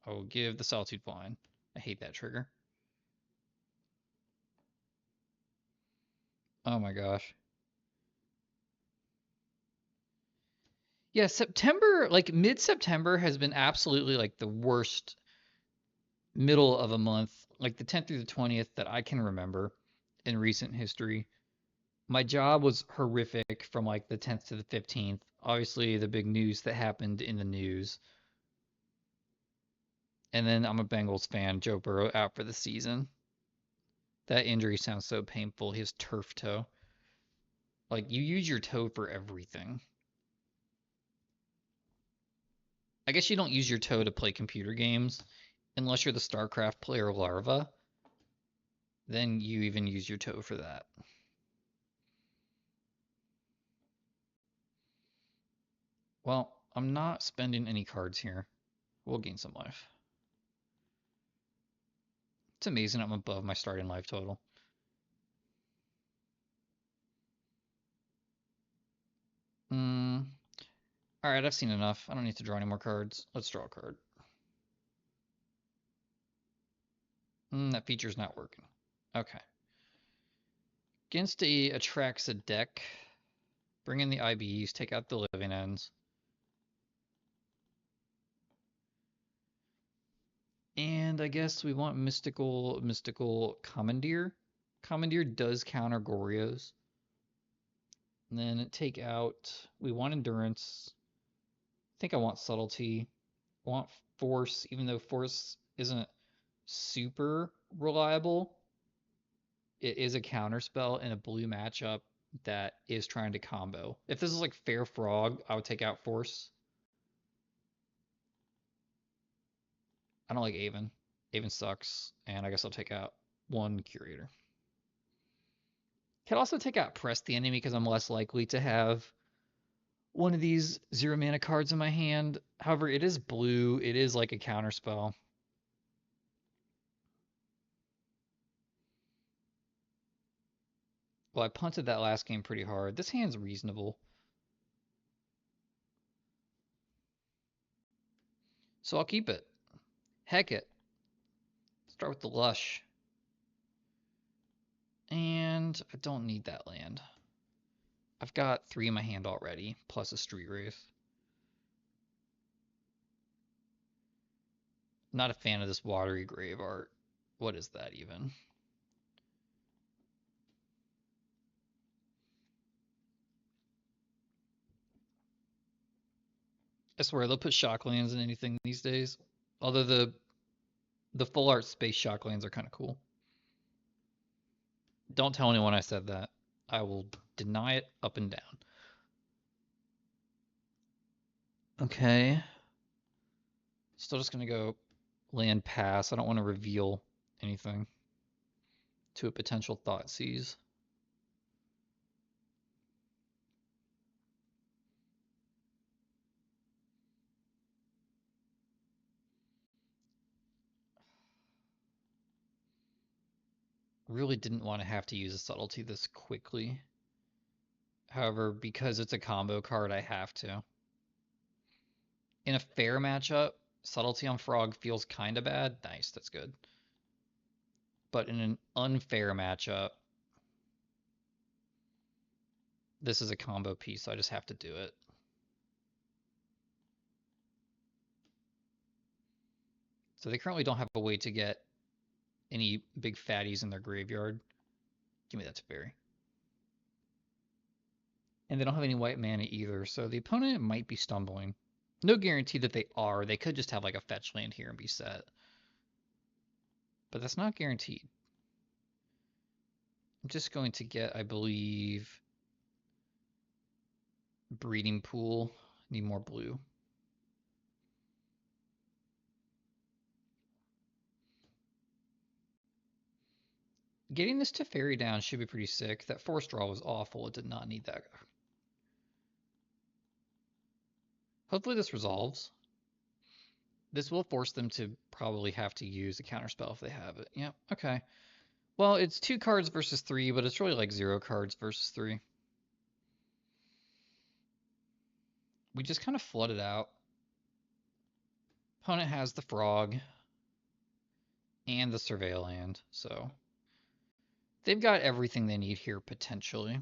I will give the Solitude Blind. I hate that trigger. Oh my gosh. Yeah, September, like mid-September has been absolutely like the worst middle of a month, like the 10th through the 20th that I can remember in recent history. My job was horrific from like the 10th to the 15th. Obviously, the big news that happened in the news. And then I'm a Bengals fan. Joe Burrow out for the season. That injury sounds so painful. His turf toe. Like, you use your toe for everything. I guess you don't use your toe to play computer games unless you're the StarCraft player Larva. Then you even use your toe for that. Well, I'm not spending any cards here. We'll gain some life. It's amazing I'm above my starting life total. Alright, I've seen enough. I don't need to draw any more cards. Let's draw a card. That feature's not working. Okay. Against a Atraxa deck, bring in the IBs, take out the living ends. And I guess we want mystical Commandeer. Commandeer does counter Gorios. And then take out, we want Endurance. I think I want Subtlety. I want Force, even though Force isn't super reliable. It is a counter spell in a blue matchup that is trying to combo. If this is like Fair Frog, I would take out Force. I don't like Avon. Avon sucks, and I guess I'll take out one Curator. Can also take out Press the Enemy because I'm less likely to have one of these 0 mana cards in my hand. However, it is blue. It is like a counter spell. Well, I punted that last game pretty hard. This hand's reasonable. So I'll keep it. Heck it. Start with the Lush. And I don't need that land. I've got 3 in my hand already, plus a Street Wraith. Not a fan of this watery grave art. What is that even? I swear they'll put shocklands in anything these days. Although the full art space shocklands are kind of cool. Don't tell anyone I said that. I will deny it up and down. Okay. Still just gonna go land pass. I don't want to reveal anything to a potential Thoughtseize. Really didn't want to have to use a subtlety this quickly. However, because it's a combo card, I have to. In a fair matchup, subtlety on Frog feels kind of bad. Nice, that's good. But in an unfair matchup, this is a combo piece, so I just have to do it. So they currently don't have a way to get any big fatties in their graveyard. Give me that Teferi. And they don't have any white mana either, so the opponent might be stumbling. No guarantee that they are. They could just have like a fetch land here and be set. But that's not guaranteed. I'm just going to get, I believe, Breeding Pool. Need more blue. Getting this Teferi down should be pretty sick. That force draw was awful. It did not need that. Hopefully this resolves. This will force them to probably have to use a counterspell if they have it. Yep, okay. Well, it's 2 cards versus 3, but it's really like 0 cards versus 3. We just kind of flooded out. Opponent has the Frog and the Surveil land, so they've got everything they need here potentially.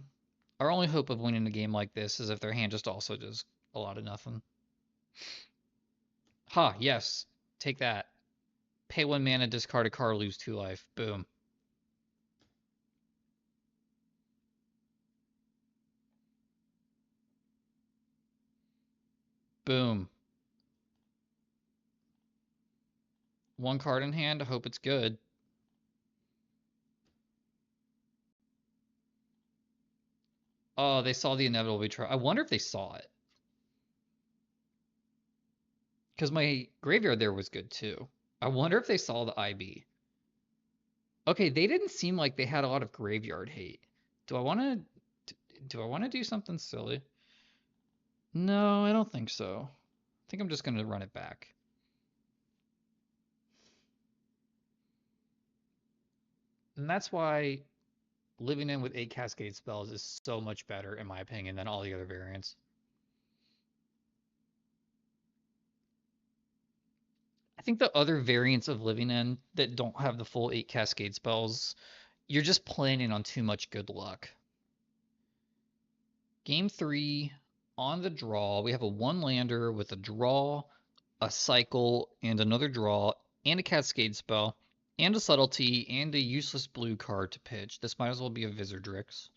Our only hope of winning a game like this is if their hand just also does a lot of nothing. Ha, yes. Take that. Pay 1 mana, discard a card, lose 2 life. Boom. Boom. 1 card in hand. I hope it's good. Oh, they saw the inevitable betrayal. I wonder if they saw it. Because my graveyard there was good too. I wonder if they saw the IB. Okay, they didn't seem like they had a lot of graveyard hate. Do I want to do something silly? No, I don't think so. I think I'm just going to run it back. And that's why living in with 8 Cascade spells is so much better, in my opinion, than all the other variants. I think the other variants of living in that don't have the full 8 Cascade spells, you're just planning on too much good luck. Game 3, on the draw, we have a 1-lander with a draw, a cycle, and another draw, and a Cascade spell, and a subtlety, and a useless blue card to pitch. This might as well be a Vizardrix.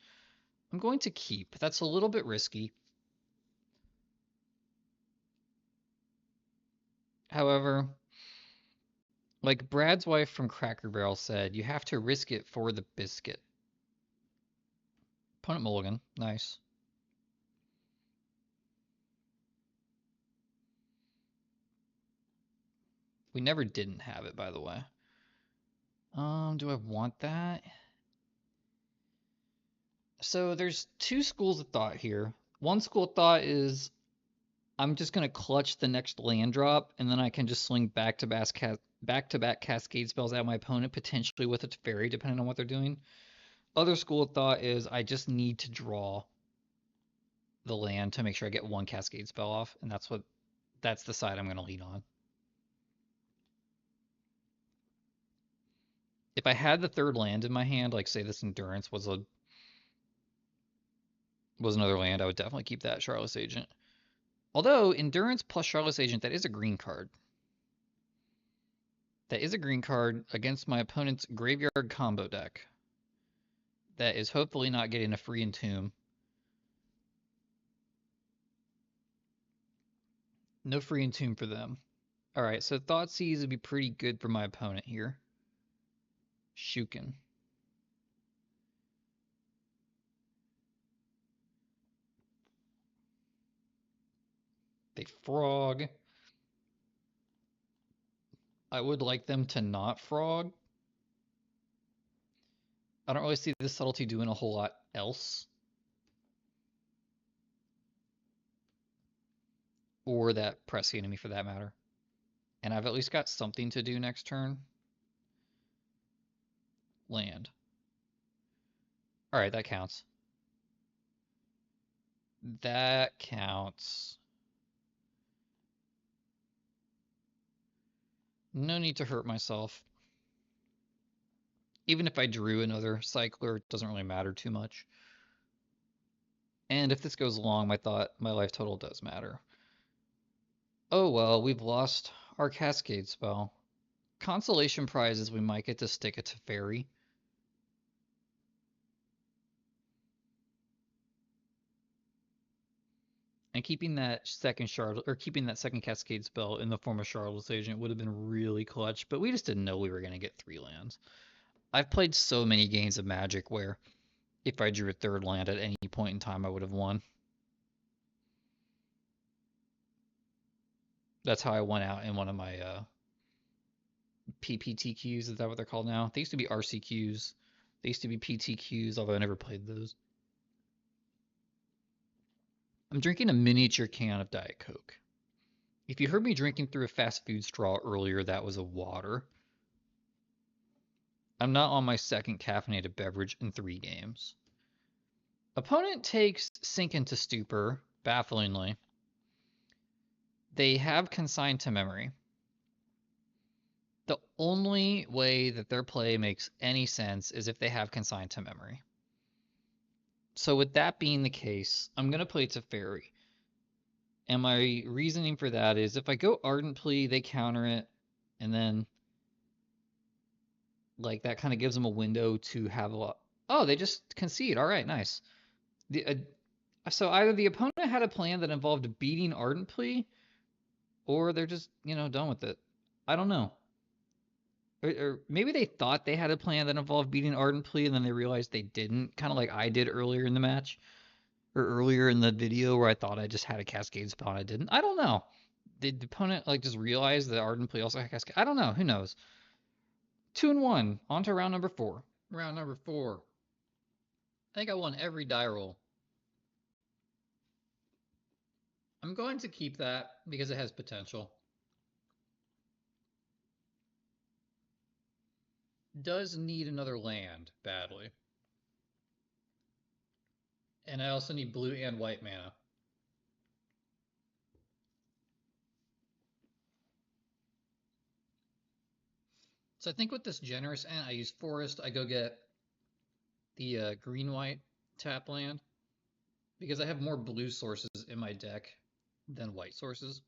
I'm going to keep. That's a little bit risky. However, like Brad's wife from Cracker Barrel said, you have to risk it for the biscuit. Opponent mulligan. Nice. We never didn't have it, by the way. Do I want that? So there's two schools of thought here. One school of thought is I'm just gonna clutch the next land drop, and then I can just swing back-to-back cascade spells at my opponent, potentially with a Teferi, depending on what they're doing. Other school of thought is I just need to draw the land to make sure I get one cascade spell off, and that's the side I'm gonna lean on. If I had the third land in my hand, like say this Endurance was another land, I would definitely keep that Charlotte's Agent. Although Endurance plus Charlotte's Agent, that is a green card. That is a green card against my opponent's graveyard combo deck. That is hopefully not getting a free Entomb. No free Entomb for them. Alright, so Thoughtseize would be pretty good for my opponent here. Shukin. They frog. I would like them to not frog. I don't really see this subtlety doing a whole lot else. Or that press the enemy for that matter. And I've at least got something to do next turn. Land. Alright, that counts. That counts. No need to hurt myself. Even if I drew another cycler, it doesn't really matter too much. And if this goes long, my life total does matter. Oh well, we've lost our Cascade spell. Consolation prize is we might get to stick it to Teferi. And keeping that second Cascade spell in the form of Charlotte's Agent would have been really clutch, but we just didn't know we were going to get 3 lands. I've played so many games of Magic where if I drew a third land at any point in time, I would have won. That's how I won out in one of my PPTQs. Is that what they're called now? They used to be RCQs. They used to be PTQs, although I never played those. I'm drinking a miniature can of Diet Coke. If you heard me drinking through a fast food straw earlier, that was a water. I'm not on my second caffeinated beverage in 3 games. Opponent takes Sink into Stupor, bafflingly. They have Consigned to Memory. The only way that their play makes any sense is if they have Consigned to Memory. So with that being the case, I'm going to play Teferi. And my reasoning for that is if I go Ardent Plea, they counter it, and then like that kind of gives them a window to have a lot. Oh, they just concede. All right, nice. So either the opponent had a plan that involved beating Ardent Plea, or they're just, done with it. I don't know. Or maybe they thought they had a plan that involved beating Ardent Plea, and then they realized they didn't, kind of like I did earlier in the match, or earlier in the video where I thought I just had a Cascade spell and I didn't. I don't know. Did the opponent just realize that Ardent Plea also had Cascade? I don't know. Who knows? 2-1. On to round number 4. Round number 4. I think I won every die roll. I'm going to keep that because it has potential. Does need another land badly. And I also need blue and white mana. So I think with this generous end, I use Forest. I go get the green-white tap land because I have more blue sources in my deck than white sources.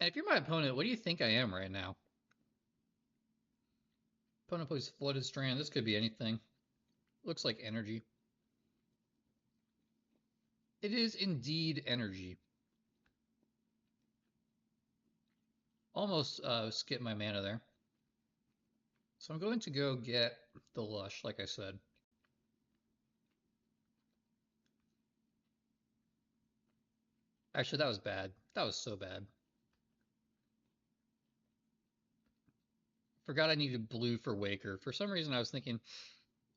And if you're my opponent, what do you think I am right now? Opponent plays Flooded Strand. This could be anything. Looks like energy. It is indeed energy. Almost skipped my mana there. So I'm going to go get the Lush, like I said. Actually, that was bad. That was so bad. Forgot I needed blue for Waker. For some reason, I was thinking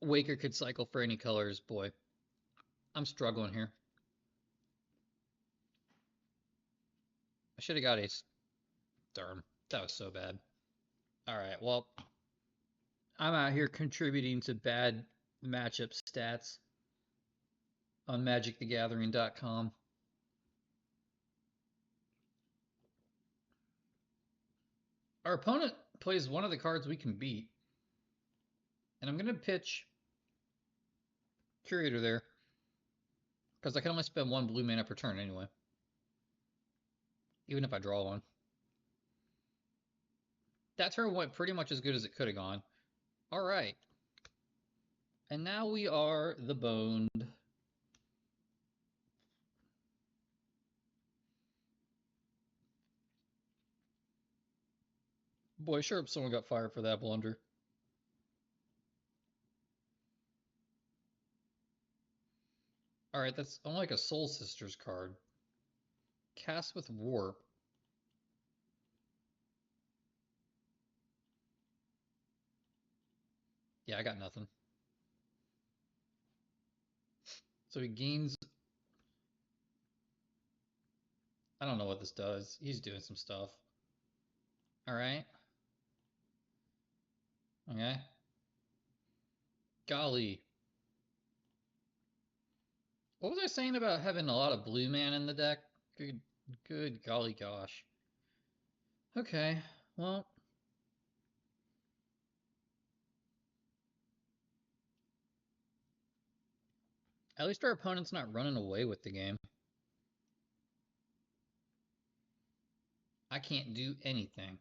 Waker could cycle for any colors. Boy, I'm struggling here. I should have got ace. Darn, that was so bad. All right, well, I'm out here contributing to bad matchup stats on magicthegathering.com. Our opponent plays one of the cards we can beat. And I'm going to pitch Curator there, because I can only spend one blue mana per turn anyway. Even if I draw one. That turn went pretty much as good as it could have gone. Alright. And now we are the boned. Boy, sure hope someone got fired for that blunder. Alright, that's like a Soul Sisters card. Cast with Warp. Yeah, I got nothing. So he gains... I don't know what this does. He's doing some stuff. Alright. Okay. Golly. What was I saying about having a lot of blue mana in the deck? Good golly gosh. Okay, well. At least our opponent's not running away with the game. I can't do anything.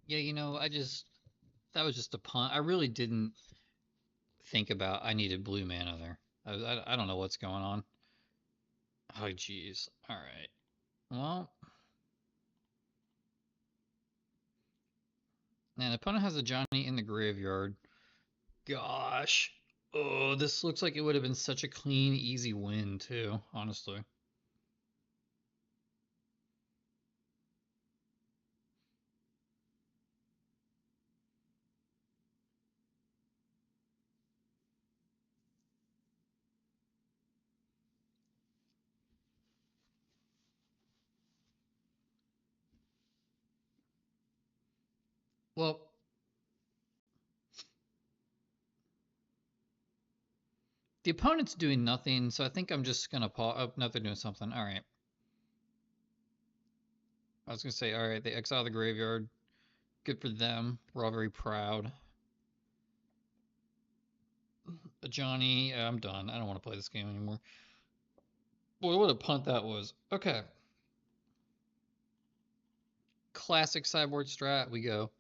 Yeah, you know, that was just a punt. I really didn't think about I needed blue mana there. I don't know what's going on. Oh, jeez. All right. Well, and the opponent has a Johnny in the graveyard. Gosh. Oh, this looks like it would have been such a clean, easy win, too, honestly. Well, the opponent's doing nothing, so I think I'm just gonna pause. Oh, no, they're doing something. All right. I was gonna say, all right, they exile the graveyard. Good for them. We're all very proud. Johnny, I'm done. I don't want to play this game anymore. Boy, what a punt that was. Okay. Classic sideboard strat. We go.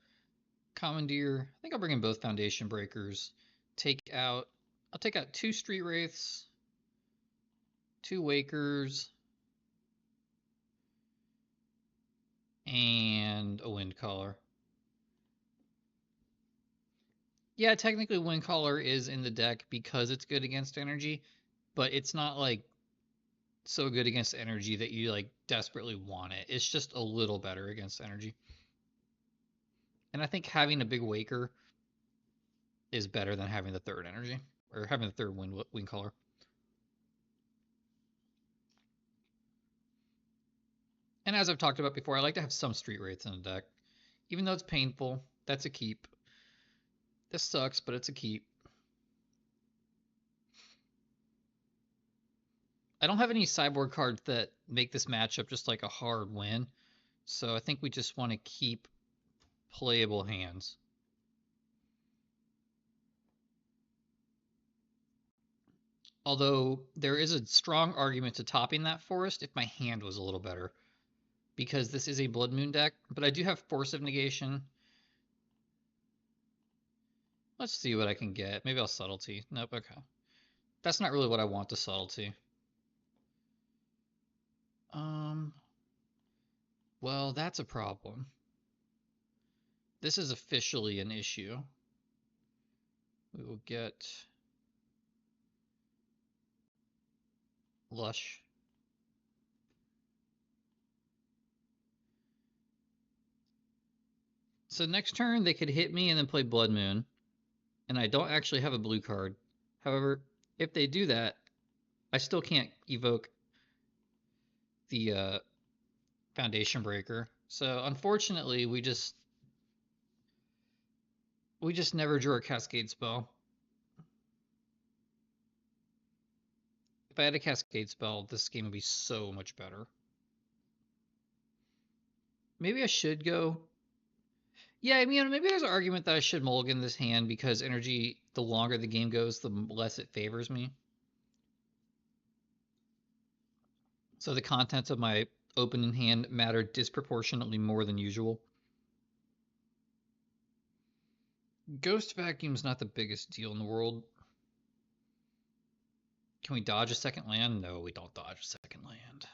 Commandeer. I think I'll bring in both Foundation Breakers. I'll take out 2 Street Wraiths, 2 Wakers, and a Windcaller. Yeah, technically Windcaller is in the deck because it's good against energy, but it's not like so good against energy that you like desperately want it. It's just a little better against energy. And I think having a big Waker is better than having the third energy or having the third wind color. And as I've talked about before, I like to have some Street Wraiths in the deck. Even though it's painful, that's a keep. This sucks, but it's a keep. I don't have any sideboard cards that make this matchup just like a hard win. So I think we just want to keep playable hands. Although there is a strong argument to topping that forest if my hand was a little better. Because this is a Blood Moon deck, but I do have Force of Negation. Let's see what I can get. Maybe I'll Subtlety. Nope, okay. That's not really what I want to Subtlety. Well, that's a problem. This is officially an issue. We will get Lush. So next turn they could hit me and then play Blood Moon, and I don't actually have a blue card. However, if they do that, I still can't evoke the Foundation Breaker. So unfortunately, we just never drew a Cascade spell. If I had a Cascade spell, this game would be so much better. Maybe I should go. Yeah, I mean, maybe there's an argument that I should mulligan this hand because energy, the longer the game goes, the less it favors me. So the contents of my opening hand matter disproportionately more than usual. Ghost Vacuum's not the biggest deal in the world. Can we dodge a second land? No, we don't dodge a second land.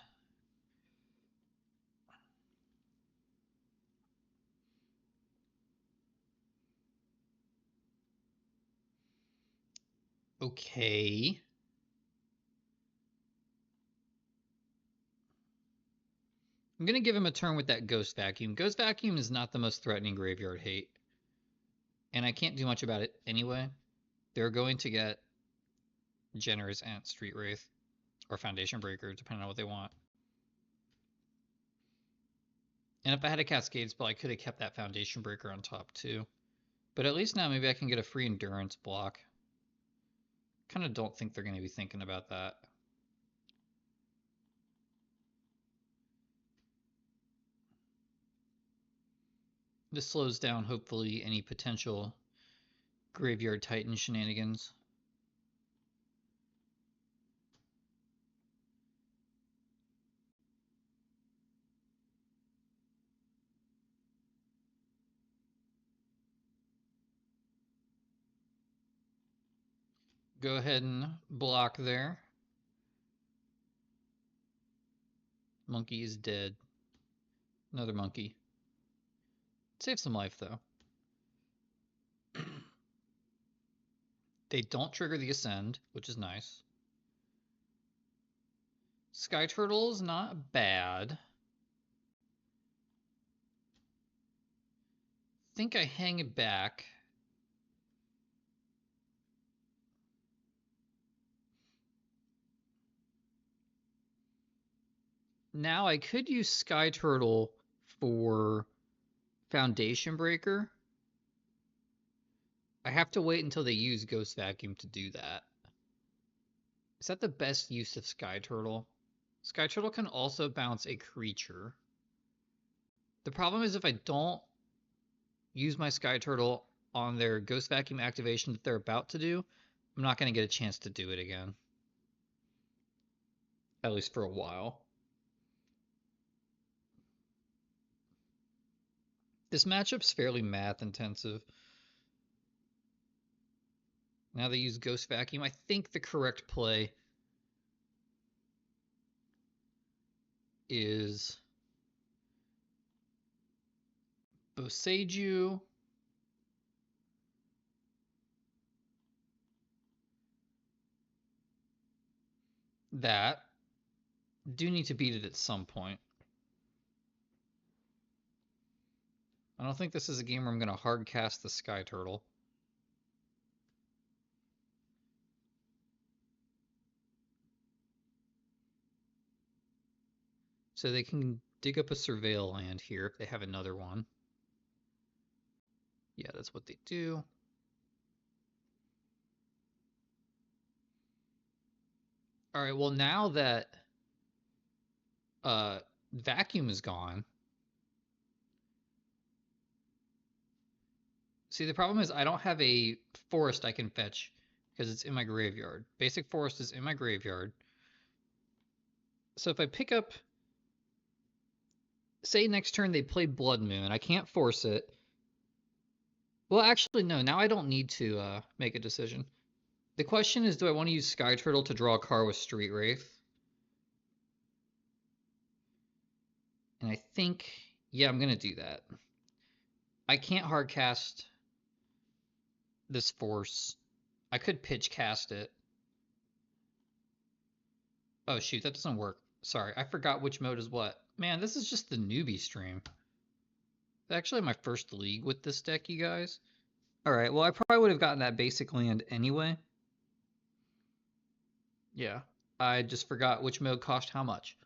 Okay. I'm going to give him a turn with that Ghost Vacuum. Ghost Vacuum is not the most threatening graveyard hate. And I can't do much about it anyway. They're going to get Generous Ant, Street Wraith, or Foundation Breaker, depending on what they want. And if I had a Cascade spell, I could have kept that Foundation Breaker on top too. But at least now maybe I can get a free Endurance block. Kind of don't think they're going to be thinking about that. This slows down, hopefully, any potential Graveyard Titan shenanigans. Go ahead and block there. Monkey is dead. Another monkey. Save some life, though. They don't trigger the Ascend, which is nice. Sky Turtle is not bad. Think I hang it back. Now I could use Sky Turtle for Foundation Breaker. I have to wait until they use Ghost Vacuum to do that. Is that the best use of Sky Turtle? Sky Turtle can also bounce a creature. The problem is if I don't use my Sky Turtle on their Ghost Vacuum activation that they're about to do, I'm not going to get a chance to do it again. At least for a while. This matchup's fairly math intensive. Now they use Ghost Vacuum. I think the correct play is Boseiju. That. Do need to beat it at some point. I don't think this is a game where I'm going to hard cast the Sky Turtle. So they can dig up a Surveil land here if they have another one. Yeah, that's what they do. All right, well, now that Vacuum is gone. See, the problem is I don't have a forest I can fetch because it's in my graveyard. Basic Forest is in my graveyard. So if I pick up, say next turn they play Blood Moon, I can't force it. Well, actually, no, now I don't need to make a decision. The question is, do I want to use Sky Turtle to draw a card with Street Wraith? And I think, yeah, I'm going to do that. I can't hard cast this force. I could pitch cast it. Oh shoot, that doesn't work. Sorry, I forgot which mode is what. Man, this is just the newbie stream. It's actually my first league with this deck, you guys. Alright, well I probably would have gotten that basic land anyway. Yeah, I just forgot which mode cost how much.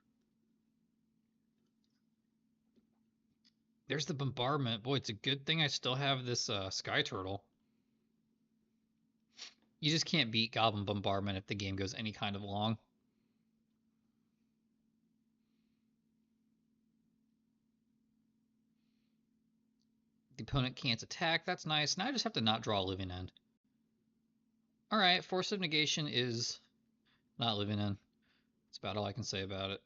There's the bombardment. Boy, it's a good thing I still have this sky turtle. You just can't beat Goblin Bombardment if the game goes any kind of long. The opponent can't attack. That's nice. Now I just have to not draw a living end. Alright, Force of Negation is not living end. That's about all I can say about it.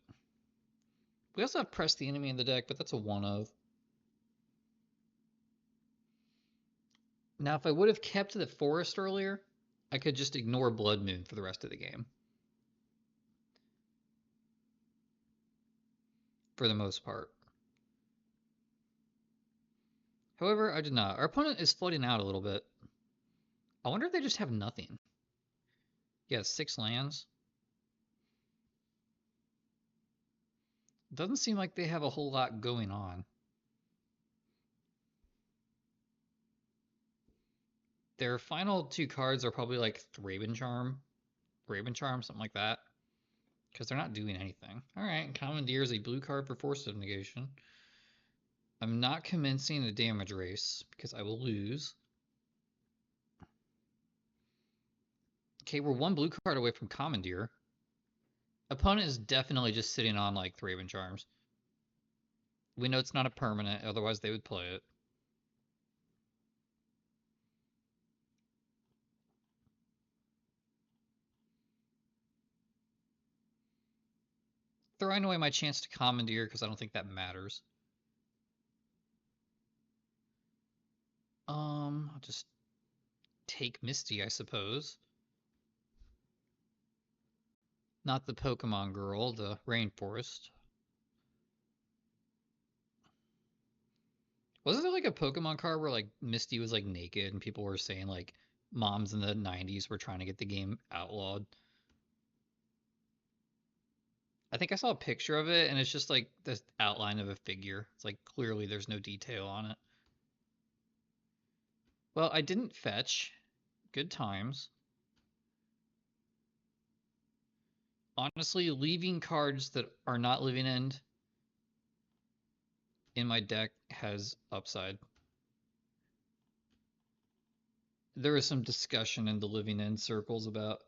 We also have Press the Enemy in the deck, but that's a one of. Now, if I would have kept the Forest earlier, I could just ignore Blood Moon for the rest of the game. For the most part. However, I did not. Our opponent is floating out a little bit. I wonder if they just have nothing. Yeah, 6 lands. Doesn't seem like they have a whole lot going on. Their final 2 cards are probably like Raven Charm, something like that. Because they're not doing anything. Alright, Commandeer is a blue card for Force of Negation. I'm not commencing a damage race because I will lose. Okay, we're 1 blue card away from Commandeer. Opponent is definitely just sitting on like Raven Charms. We know it's not a permanent, otherwise they would play it. Throwing away my chance to Commandeer because I don't think that matters. I'll just take Misty, I suppose. Not the Pokemon girl, the Rainforest. Wasn't there like a Pokemon card where like Misty was like naked and people were saying like moms in the 90s were trying to get the game outlawed? I think I saw a picture of it and it's just like the outline of a figure. It's like clearly there's no detail on it. Well, I didn't fetch. Good times. Honestly, leaving cards that are not living end in my deck has upside. There was some discussion in the living end circles about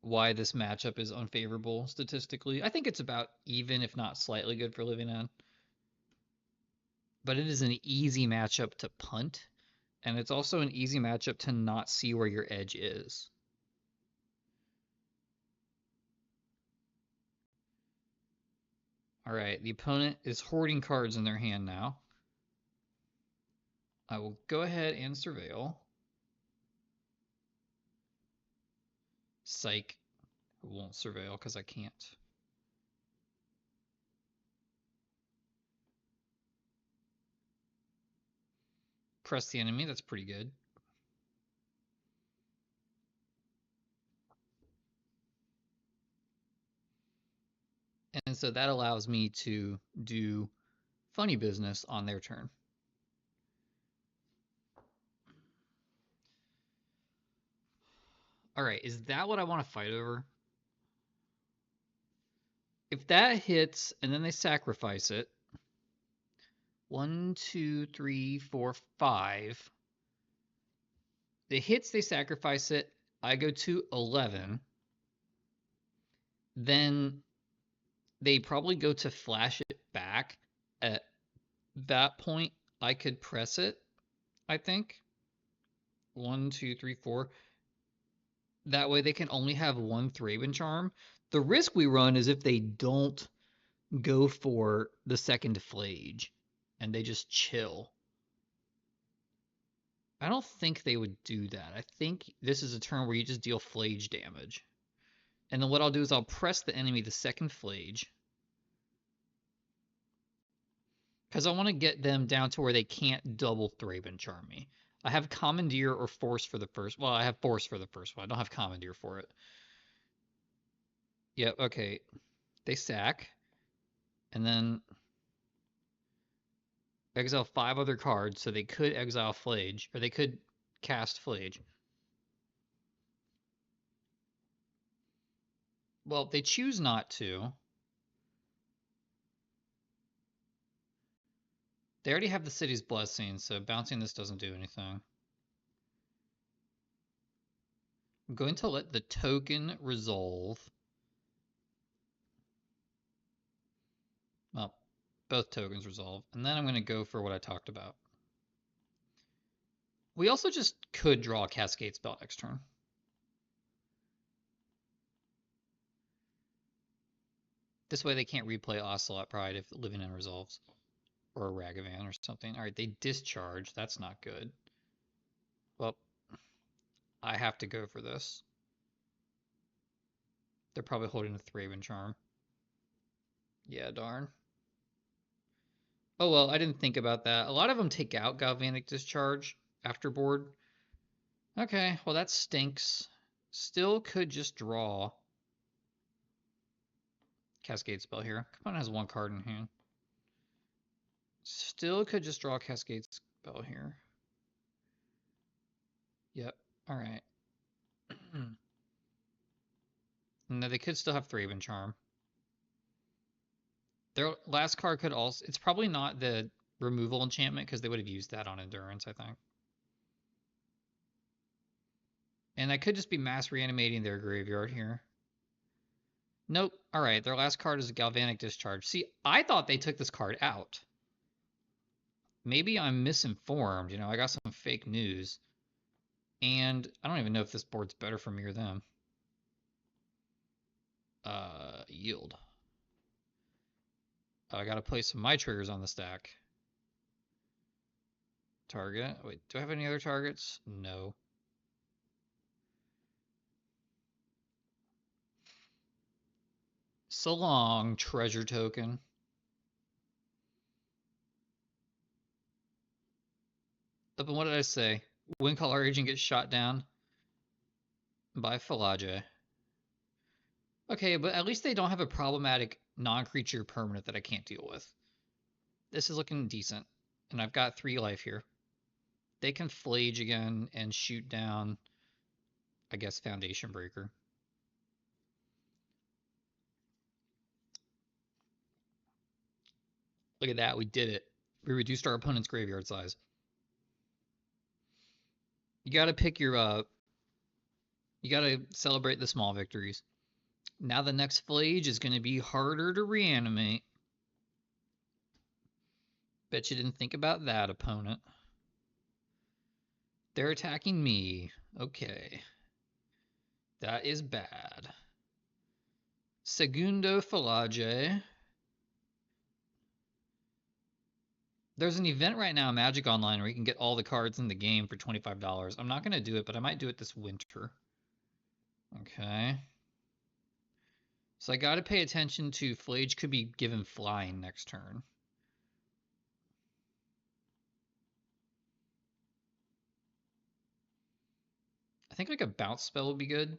why this matchup is unfavorable statistically. I think it's about even, if not slightly good for living end. But it is an easy matchup to punt, and it's also an easy matchup to not see where your edge is. All right, the opponent is hoarding cards in their hand now. I will go ahead and surveil. Psych. I won't surveil because I can't. Press the enemy, that's pretty good. And so that allows me to do funny business on their turn. All right, is that what I want to fight over? If that hits and then they sacrifice it, 1, 2, 3, 4, 5. The hits, they sacrifice it. I go to 11. Then they probably go to flash it back. At that point, I could press it, I think. 1, 2, 3, 4. That way they can only have 1 Thraben Charm. The risk we run is if they don't go for the second Flage and they just chill. I don't think they would do that. I think this is a turn where you just deal Flage damage. And then what I'll do is I'll press the enemy the second Flage. Because I want to get them down to where they can't double Thraben Charm me. I have Commandeer or Force for the first. Well, I have Force for the first one. I don't have Commandeer for it. Yep, okay. They sack. And then exile 5 other cards, so they could exile Flage, or they could cast Flage. Well, they choose not to. They already have the City's Blessing, so bouncing this doesn't do anything. I'm going to let the token resolve. Well, both tokens resolve. And then I'm going to go for what I talked about. We also just could draw a Cascade spell next turn. This way they can't replay Ocelot Pride if Living End resolves. Or a Ragavan or something. Alright, they discharge. That's not good. Well, I have to go for this. They're probably holding a Thraben Charm. Yeah, darn. Oh well, I didn't think about that. A lot of them take out Galvanic Discharge after board. Okay, well that stinks. Still could just draw Cascade spell here. Opponent has 1 card in hand. Still could just draw Cascade spell here. Yep, alright. No, they could still have Thraben Charm. Their last card could also... It's probably not the removal enchantment because they would have used that on Endurance, I think. And I could just be mass reanimating their graveyard here. Nope. Alright, their last card is a Galvanic Discharge. See, I thought they took this card out. Maybe I'm misinformed. You know, I got some fake news. And I don't even know if this board's better for me or them. Yield. I gotta place some of my triggers on the stack. Target. Wait, do I have any other targets? No. So long, treasure token. But what did I say? Windcaller Agent gets shot down by Falage. Okay, but at least they don't have a problematic non-creature permanent that I can't deal with. This is looking decent. And I've got 3 life here. They can Flage again and shoot down, I guess, Foundation Breaker. Look at that, we did it. We reduced our opponent's graveyard size. You gotta pick your, you gotta celebrate the small victories. Now the next Flage is gonna be harder to reanimate. Bet you didn't think about that, opponent. They're attacking me. Okay. That is bad. Segundo Falage. There's an event right now, Magic Online, where you can get all the cards in the game for $25. I'm not going to do it, but I might do it this winter. Okay. So I got to pay attention to Flage could be given flying next turn. I think like a bounce spell would be good.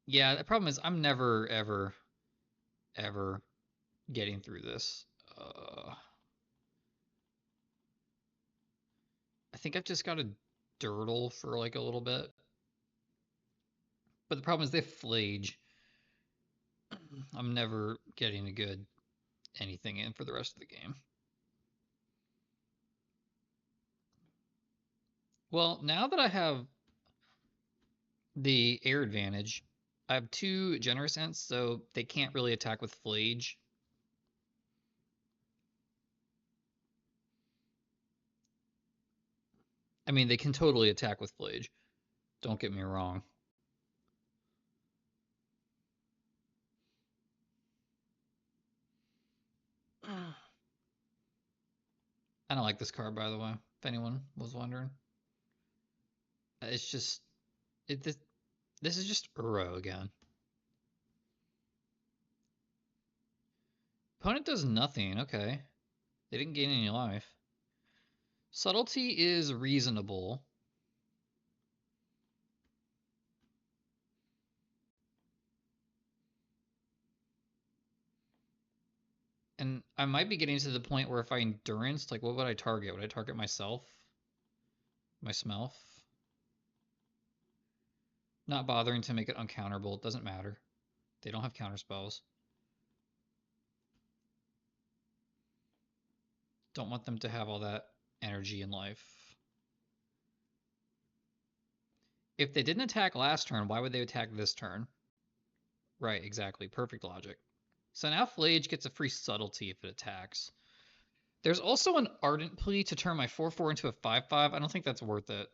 Yeah, the problem is I'm never, ever, ever getting through this. I think I've just got to dirtle for like a little bit. But the problem is they Flage. I'm never getting a good anything in for the rest of the game. Well, now that I have the air advantage, I have 2 Generous Ents, so they can't really attack with Flage. I mean, they can totally attack with Flage. Don't get me wrong. I don't like this card, by the way, if anyone was wondering. It's just... this is just Uro again. opponent does nothing. Okay. They didn't gain any life. Subtlety is reasonable. And I might be getting to the point where if I endurance, like what would I target? Would I target myself? Myself? Not bothering to make it uncounterable. It doesn't matter. They don't have counter spells. Don't want them to have all that energy in life. If they didn't attack last turn, why would they attack this turn? Right, exactly. Perfect logic. So now Flage gets a free subtlety if it attacks. There's also an Ardent Plea to turn my 4/4 into a 5/5. I don't think that's worth it.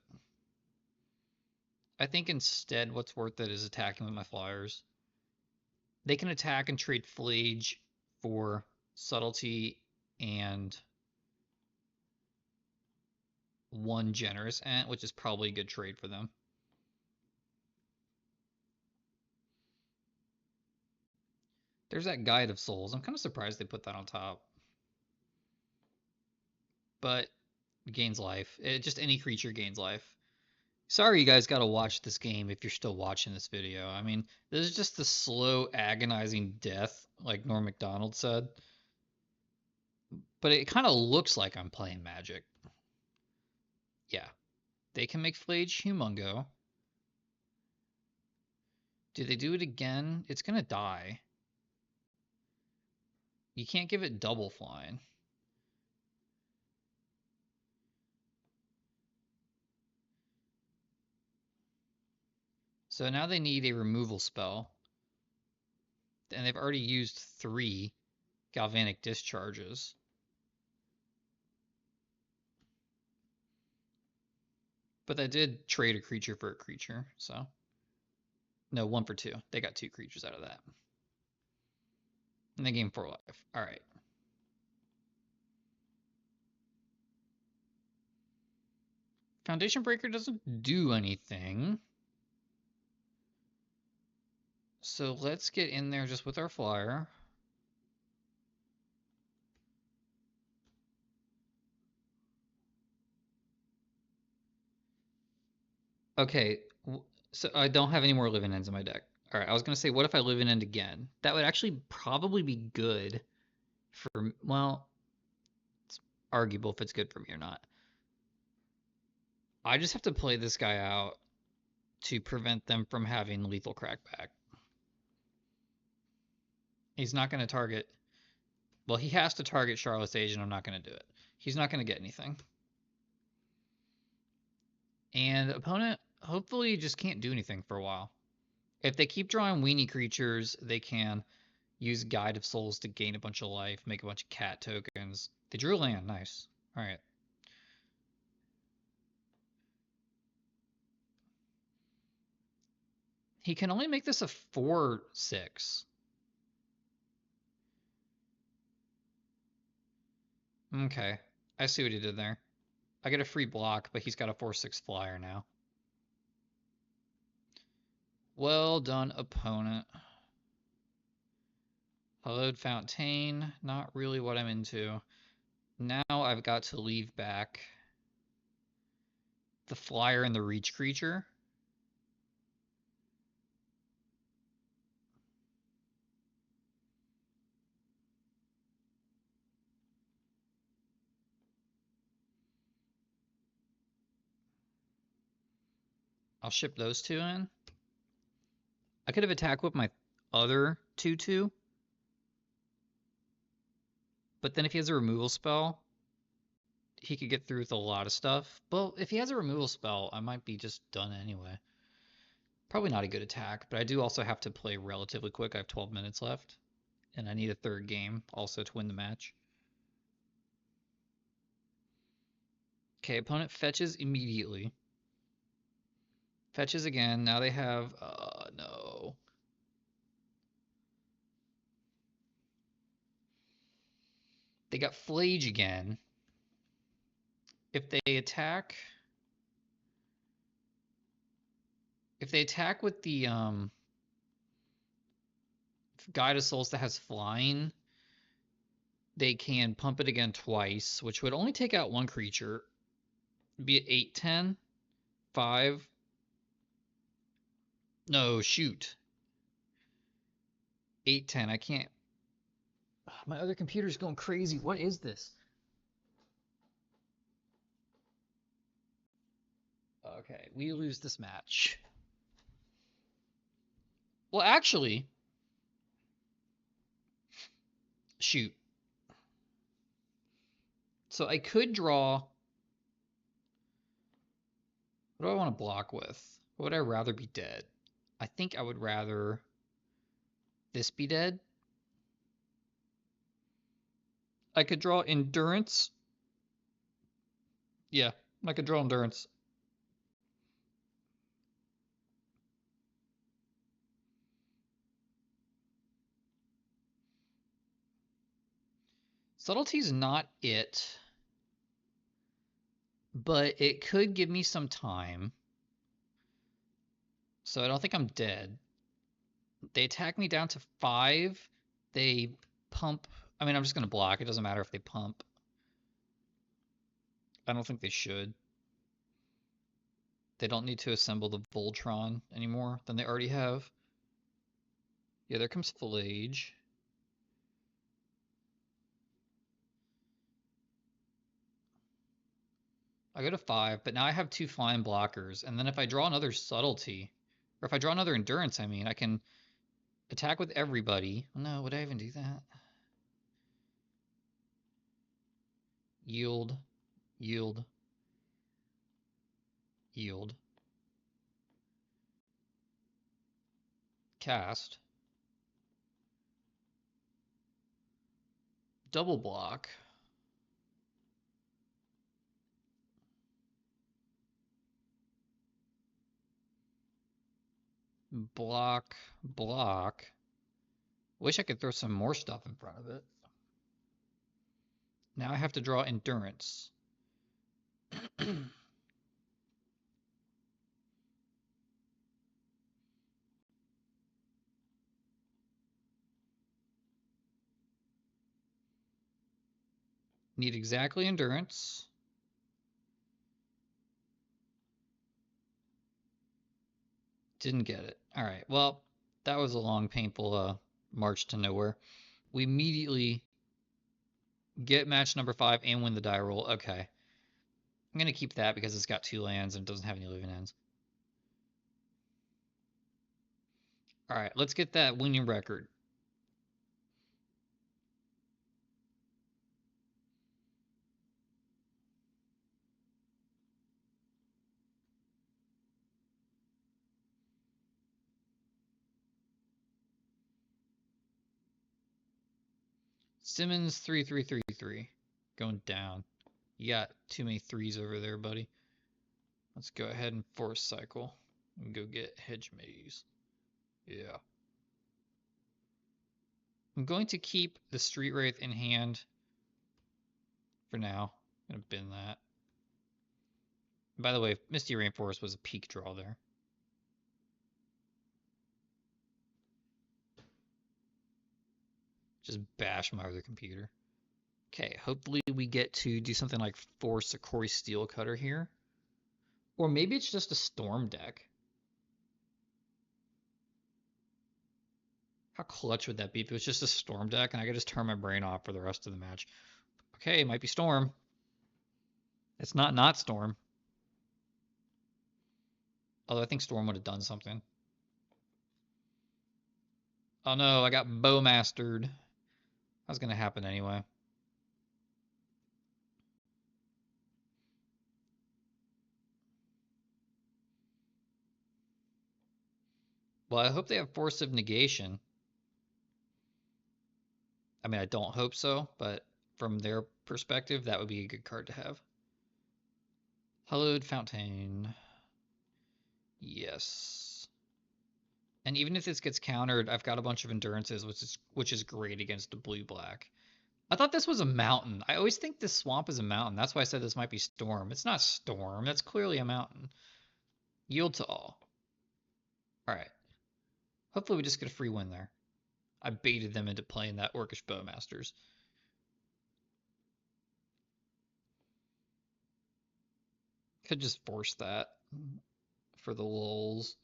I think instead what's worth it is attacking with my flyers. They can attack and trade Flage for subtlety and one generous ant, which is probably a good trade for them. There's that Guide of Souls. I'm kind of surprised they put that on top. But it gains life. Just any creature gains life. Sorry you guys got to watch this game if you're still watching this video. I mean, this is just the slow, agonizing death, like Norm Macdonald said. But it kind of looks like I'm playing Magic. Yeah. They can make Flage Humongo. Do they do it again? It's going to die. You can't give it double flying. So now they need a removal spell. And they've already used 3 Galvanic Discharges. But that did trade a creature for a creature, so. No, 1 for 2. They got 2 creatures out of that. And they gained 4 life. Alright. Foundation Breaker doesn't do anything. So let's get in there just with our flyer. Okay, so I don't have any more living ends in my deck. Alright, I was going to say, what if I live in end again? That would actually probably be good for, well, it's arguable if it's good for me or not. I just have to play this guy out to prevent them from having lethal crackback. He's not going to target, well, he has to target Charlotte's Age, and I'm not going to do it. He's not going to get anything. And opponent hopefully just can't do anything for a while. If they keep drawing weenie creatures, they can use Guide of Souls to gain a bunch of life, make a bunch of cat tokens. They drew land, nice. Alright. He can only make this a 4/6. Okay, I see what he did there. I get a free block, but he's got a 4/6 flyer now. Well done, opponent. Hallowed Fontaine, not really what I'm into. Now I've got to leave back the flyer and the reach creature. I'll ship those 2 in. I could have attacked with my other 2/2. But then if he has a removal spell, he could get through with a lot of stuff. Well, if he has a removal spell, I might be just done anyway. Probably not a good attack, but I do also have to play relatively quick. I have 12 minutes left, and I need a 3rd game also to win the match. Okay, opponent fetches immediately. Fetches again. Now they have... no. They got Flage again. If they attack... If they attack with the Guide of Souls that has flying, they can pump it again twice, which would only take out one creature. Be it 8, 10, 5. No, shoot. 8, 10. I can't. My other computer's going crazy. What is this? Okay, we lose this match. Well, actually, shoot. So I could draw. What do I want to block with? What would I rather be dead? I think I would rather this be dead. I could draw Endurance. Yeah, I could draw Endurance. Subtlety's not it, but it could give me some time. So I don't think I'm dead. They attack me down to 5. They pump. I mean, I'm just going to block. It doesn't matter if they pump. I don't think they should. They don't need to assemble the Voltron anymore than they already have. Yeah, there comes Fillage. I go to 5, but now I have 2 flying blockers. And then if I draw another Subtlety, or if I draw another Endurance, I mean, I can attack with everybody. No, would I even do that? Yield, yield, yield. Cast. Double block. Block, block. Wish I could throw some more stuff in front of it. Now I have to draw Endurance. Need exactly Endurance. Didn't get it. All right. Well, that was a long, painful march to nowhere. We immediately get match number 5 and win the die roll. Okay. I'm going to keep that because it's got 2 lands and it doesn't have any living ends. All right. Let's get that winning record. Simmons 3333 going down. You got too many 3s over there, buddy. Let's go ahead and force cycle and go get Hedge Maze. Yeah. I'm going to keep the Street Wraith in hand for now. I'm going to bin that. By the way, Misty Rainforest was a peak draw there. Just bash my other computer. Okay, hopefully we get to do something like force a Corey Steelcutter here. Or maybe it's just a Storm deck. How clutch would that be if it was just a Storm deck and I could just turn my brain off for the rest of the match? Okay, it might be Storm. It's not Storm. Although I think Storm would have done something. Oh no, I got Bowmastered. That was going to happen anyway. Well, I hope they have Force of Negation. I mean, I don't hope so, but from their perspective, that would be a good card to have. Hallowed Fountain. Yes. And even if this gets countered, I've got a bunch of endurances, which is great against a blue-black. I thought this was a mountain. I always think this swamp is a mountain. That's why I said this might be Storm. It's not Storm. That's clearly a mountain. Yield to all. All right. Hopefully we just get a free win there. I baited them into playing that Orcish Bowmasters. Could just force that for the lulz.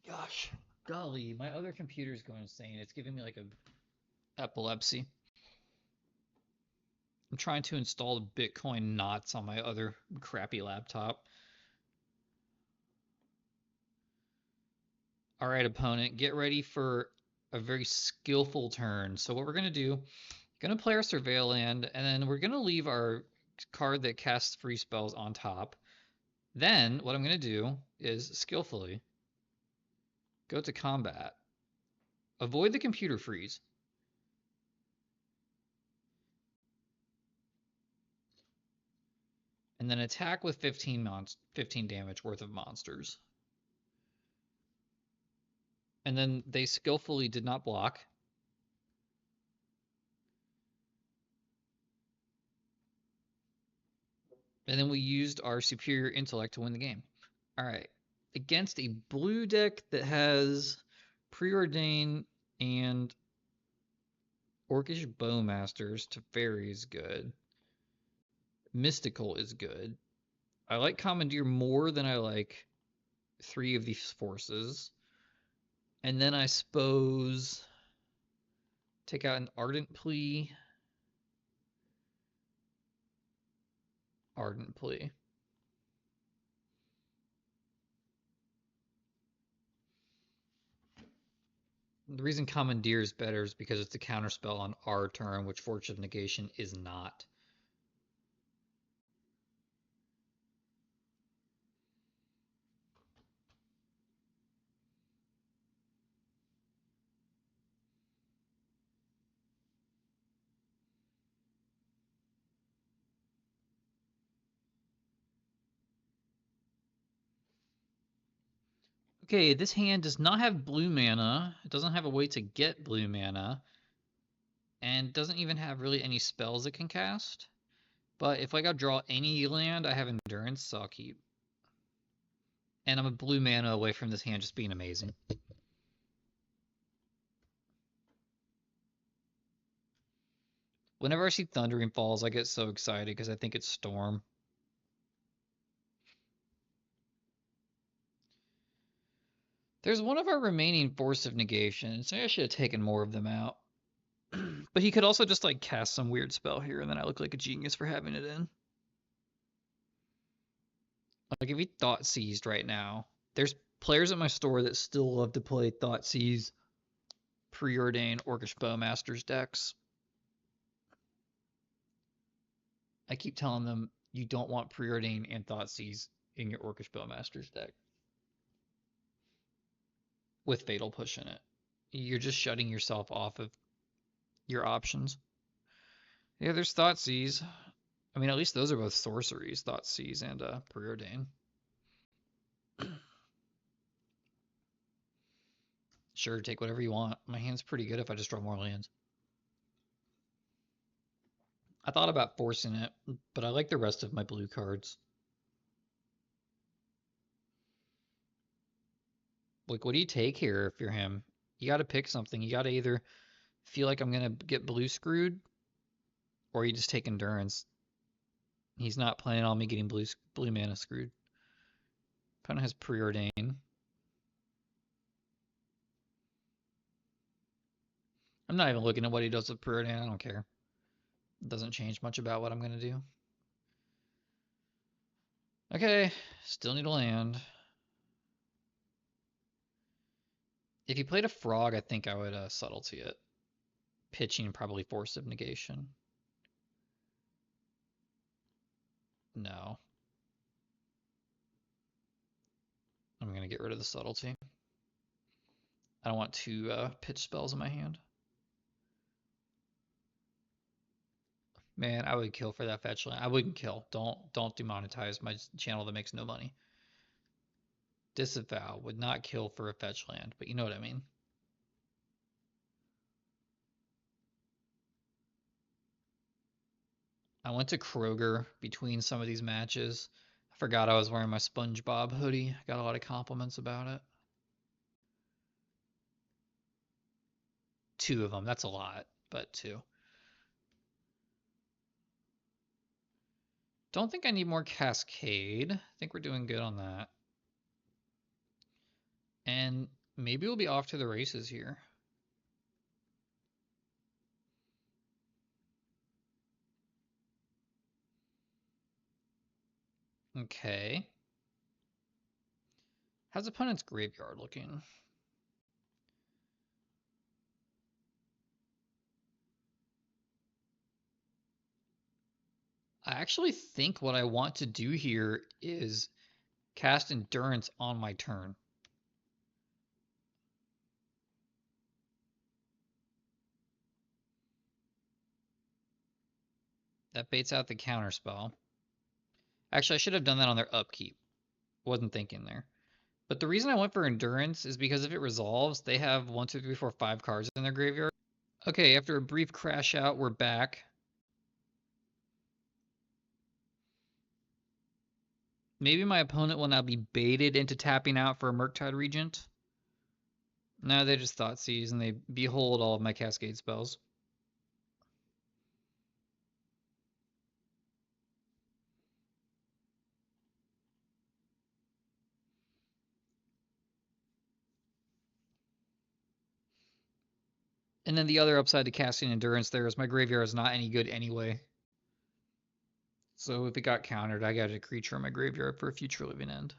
Gosh, golly, my other computer's going insane. It's giving me like a epilepsy. I'm trying to install the Bitcoin knots on my other crappy laptop. All right, opponent, get ready for a very skillful turn. So what we're going to do, going to play our Surveil land, and then we're going to leave our card that casts free spells on top. Then what I'm going to do is skillfully go to combat. Avoid the computer freeze. And then attack with 15 damage worth of monsters. And then they skillfully did not block. And then we used our superior intellect to win the game. All right. Against a blue deck that has Preordain and Orcish Bowmasters, Teferi is good. Mystical is good. I like Commandeer more than I like 3 of these forces. And then I suppose take out an Ardent Plea. Ardent Plea. The reason Commandeer is better is because it's a counterspell on our turn, which Force of Negation is not. Okay, this hand does not have blue mana. It doesn't have a way to get blue mana. And doesn't even have really any spells it can cast. But if I gotta draw any land, I have Endurance, so I'll keep. And I'm a blue mana away from this hand just being amazing. Whenever I see Thundering Falls, I get so excited because I think it's Storm. There's one of our remaining Force of Negation, so I should have taken more of them out. But he could also just like cast some weird spell here, and then I look like a genius for having it in. Like if he Thought Seized right now, there's players at my store that still love to play Thought Seize, Preordain, Orcish Bowmasters decks. I keep telling them you don't want Preordain and Thought Seize in your Orcish Bowmasters deck with Fatal Push in it. You're just shutting yourself off of your options. Yeah, there's Thought Seize. I mean, at least those are both sorceries, Thought Seize and Preordain. Sure, take whatever you want. My hand's pretty good if I just draw more lands. I thought about forcing it, but I like the rest of my blue cards. Like, what do you take here if you're him? You got to pick something. You got to either feel like I'm going to get blue screwed, or you just take Endurance. He's not planning on me getting blue mana screwed. Opponent has Preordain. I'm not even looking at what he does with Preordain. I don't care. It doesn't change much about what I'm going to do. Okay, still need a land. If he played a frog, I think I would subtlety it. Pitching probably Force of Negation. No. I'm going to get rid of the subtlety. I don't want 2 pitch spells in my hand. Man, I would kill for that fetch land. I wouldn't kill. Don't demonetize my channel that makes no money. Disavow would not kill for a fetch land, but you know what I mean. I went to Kroger between some of these matches. I forgot I was wearing my SpongeBob hoodie. I got a lot of compliments about it. 2 of them. That's a lot, but 2. Don't think I need more Cascade. I think we're doing good on that. And maybe we'll be off to the races here. Okay. How's opponent's graveyard looking? I actually think what I want to do here is cast Endurance on my turn. That baits out the counter spell. Actually, I should have done that on their upkeep. Wasn't thinking there. But the reason I went for Endurance is because if it resolves, they have 1, 2, 3, 4, 5 cards in their graveyard. Okay, after a brief crash out, we're back. Maybe my opponent will now be baited into tapping out for a Murktide Regent. No, they just Thoughtseize and they behold all of my Cascade spells. And then the other upside to casting Endurance there is my graveyard is not any good anyway. So if it got countered, I got a creature in my graveyard for a future living end.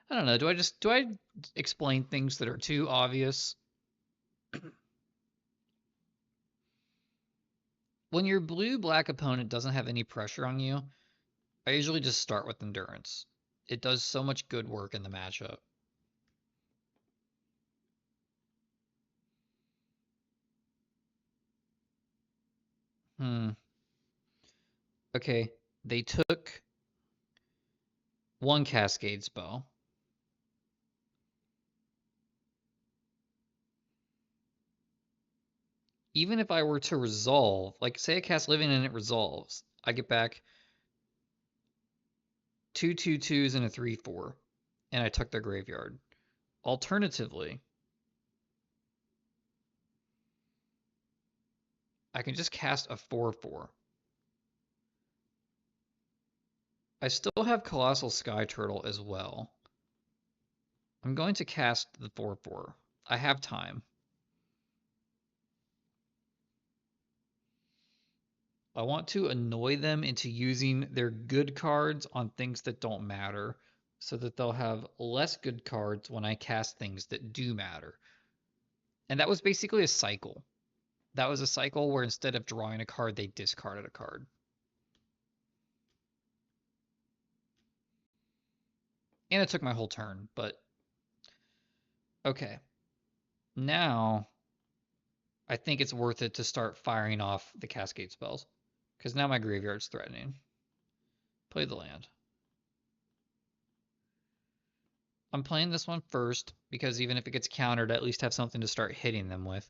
I don't know. Do I explain things that are too obvious? When your blue-black opponent doesn't have any pressure on you, I usually just start with Endurance. It does so much good work in the matchup. Okay, they took one Cascade spell. Even if I were to resolve, like say I cast Living and it resolves, I get back 2 2/2s and a 3/4, and I took their graveyard. Alternatively, I can just cast a 4/4. I still have Colossal Sky Turtle as well. I'm going to cast the 4/4. I have time. I want to annoy them into using their good cards on things that don't matter so that they'll have less good cards when I cast things that do matter. And that was basically a cycle. That was a cycle where instead of drawing a card, they discarded a card. And it took my whole turn, but okay. Now, I think it's worth it to start firing off the Cascade spells. Because now my graveyard's threatening. Play the land. I'm playing this one first, because even if it gets countered, I at least have something to start hitting them with.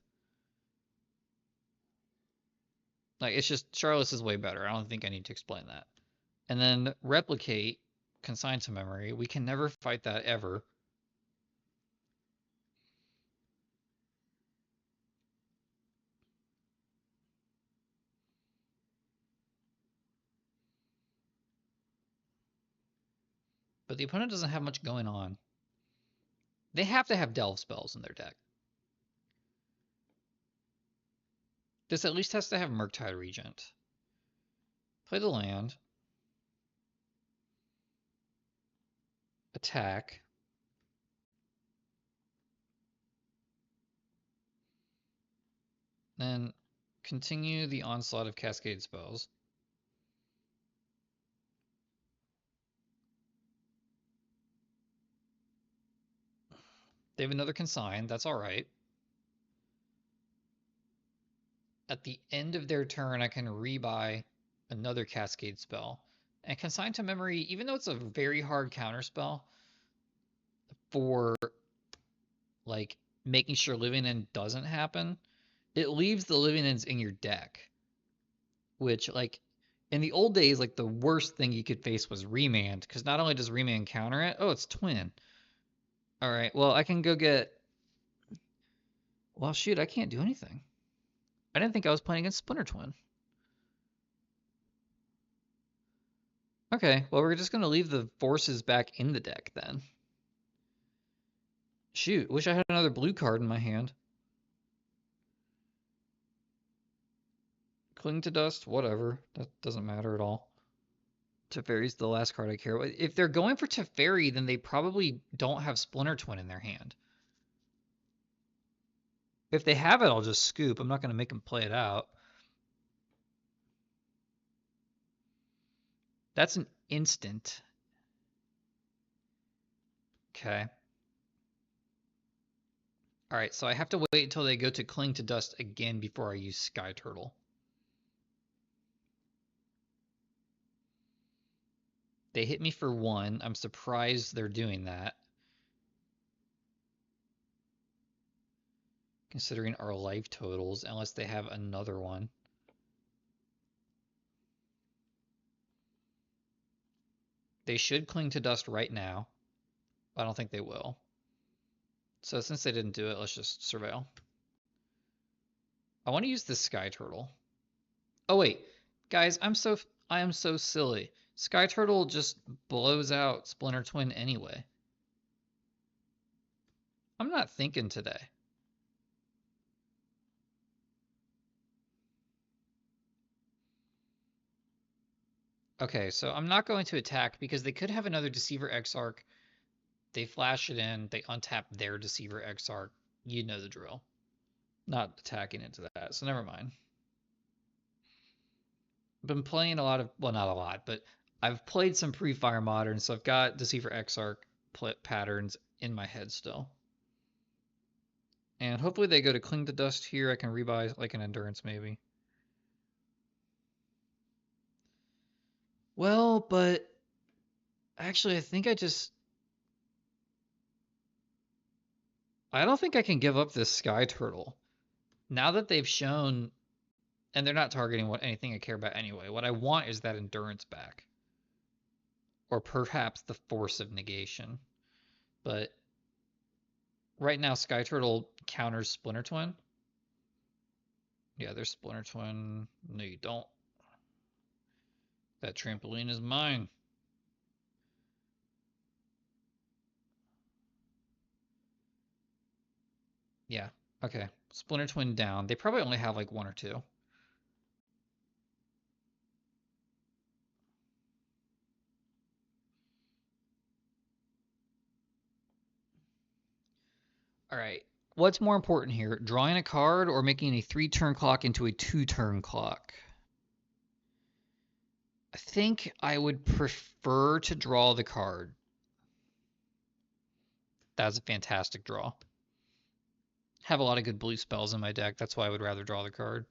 Like, it's just, Charlotte's is way better. I don't think I need to explain that. And then Replicate, Consign to Memory. We can never fight that ever. But the opponent doesn't have much going on. They have to have Delve spells in their deck. This at least has to have Murktide Regent. Play the land. Attack. Then continue the onslaught of Cascade spells. They have another Consign. That's all right. At the end of their turn, I can rebuy another Cascade spell. And Consign to Memory, even though it's a very hard counter spell for like making sure Living End doesn't happen, it leaves the Living Ends in your deck. Which, like, in the old days, like the worst thing you could face was Remand, because not only does Remand counter it, oh, it's Twin. All right, well, I can go get. Well, shoot, I can't do anything. I didn't think I was playing against Splinter Twin. Okay, well, we're just gonna leave the forces back in the deck then. Shoot, wish I had another blue card in my hand. Cling to Dust, whatever. That doesn't matter at all. Teferi's the last card I care about. If they're going for Teferi, then they probably don't have Splinter Twin in their hand. If they have it, I'll just scoop. I'm not going to make them play it out. That's an instant. Okay. All right, so I have to wait until they go to Cling to Dust again before I use Sky Turtle. They hit me for 1. I'm surprised they're doing that, considering our life totals, unless they have another one. They should Cling to Dust right now. I don't think they will. So since they didn't do it, let's just surveil. I want to use the Sky Turtle. Oh wait, guys, I am so silly. Sky Turtle just blows out Splinter Twin anyway. I'm not thinking today. Okay, so I'm not going to attack because they could have another Deceiver Exarch. They flash it in, they untap their Deceiver Exarch. You know the drill. Not attacking into that, so never mind. I've been playing a lot of, well, not a lot, but I've played some pre-Fire Modern, so I've got Deceiver Exarch patterns in my head still. And hopefully they go to Cling to Dust here. I can rebuy like an Endurance maybe. Well, but actually I think I don't think I can give up this Sky Turtle. Now that they've shown, and they're not targeting anything I care about anyway, what I want is that Endurance back. Or perhaps the Force of Negation. But right now Sky Turtle counters Splinter Twin. Yeah, there's Splinter Twin. No, you don't. That trampoline is mine. Yeah, okay. Splinter Twin down. They probably only have like 1 or 2. All right. What's more important here? Drawing a card or making a 3-turn clock into a 2-turn clock? I think I would prefer to draw the card. That's a fantastic draw. Have a lot of good blue spells in my deck. That's why I would rather draw the card.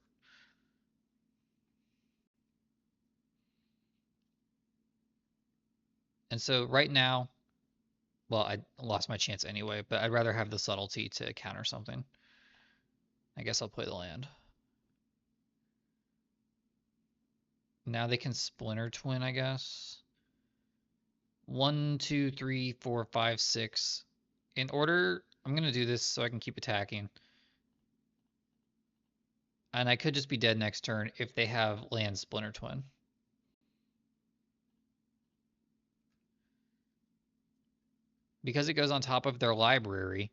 And so right now, well, I lost my chance anyway, but I'd rather have the subtlety to counter something. I guess I'll play the land. Now they can Splinter Twin, I guess. 1, 2, 3, 4, 5, 6. In order, I'm going to do this so I can keep attacking. And I could just be dead next turn if they have land Splinter Twin. Because it goes on top of their library,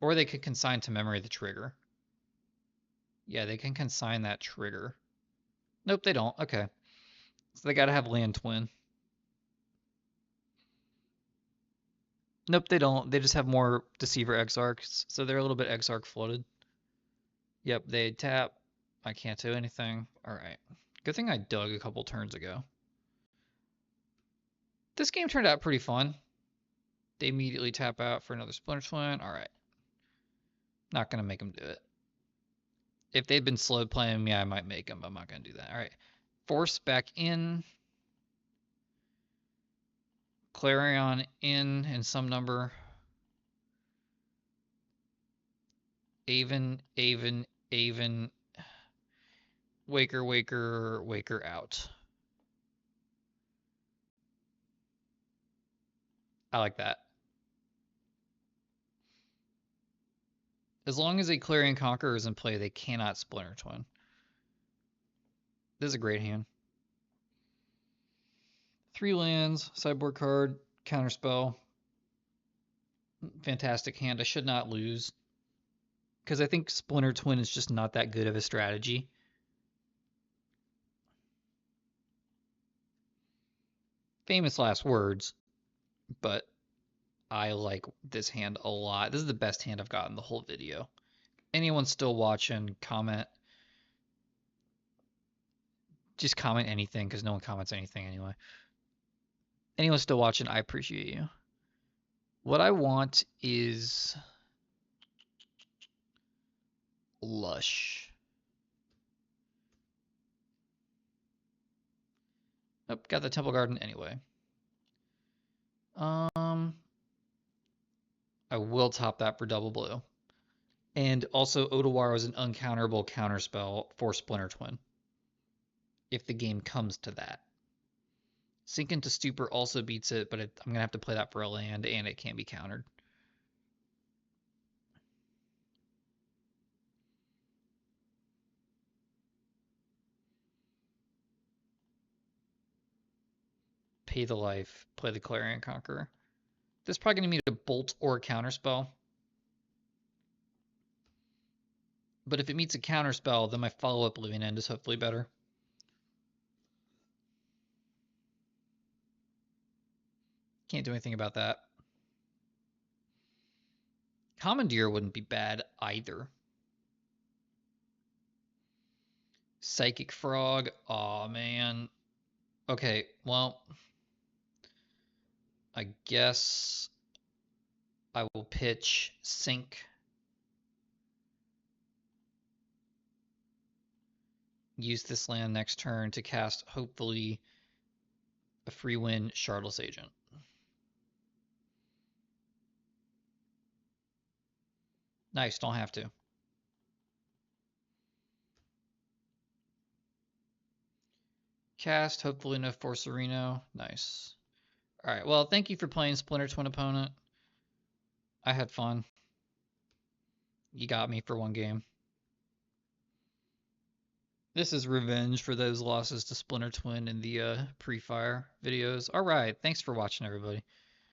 or they could consign to memory the trigger. Yeah, they can consign that trigger. Nope, they don't. Okay. So they gotta have land twin. Nope, they don't. They just have more Deceiver Exarchs, so they're a little bit Exarch flooded. Yep, they tap. I can't do anything. Alright. Good thing I dug a couple turns ago. This game turned out pretty fun. They immediately tap out for another Splinter Twin. Alright. Not gonna make them do it. If they'd been slow playing me, I might make them, but I'm not gonna do that. Alright. Force back in. Clarion in some number. Aven, Aven, Aven. Waker, Waker, Waker out. I like that. As long as a Clarion Conqueror is in play, they cannot Splinter Twin. This is a great hand. 3 lands, sideboard card, counterspell. Fantastic hand. I should not lose. Because I think Splinter Twin is just not that good of a strategy. Famous last words, but I like this hand a lot. This is the best hand I've gotten the whole video. Anyone still watching, comment. Just comment anything, because no one comments anything anyway. Anyone still watching, I appreciate you. What I want is Lush. Oh, got the Temple Garden anyway. I will top that for double blue. And also, Otawara is an uncounterable counterspell for Splinter Twin, if the game comes to that. Sink into Stupor also beats it, but I'm going to have to play that for a land, and it can't be countered. Pay the life, play the Clarion Conqueror. This is probably going to need a bolt or a counterspell. But if it meets a counterspell, then my follow-up Living End is hopefully better. Can't do anything about that. Commandeer wouldn't be bad either. Psychic Frog. Aw, man. Okay, well, I guess I will pitch Sink. Use this land next turn to cast, hopefully, a free win Shardless Agent. Nice, don't have to. Cast, hopefully no Forcerino. Nice. Alright, well, thank you for playing Splinter Twin Opponent. I had fun. You got me for one game. This is revenge for those losses to Splinter Twin in the pre-fire videos. Alright, thanks for watching, everybody.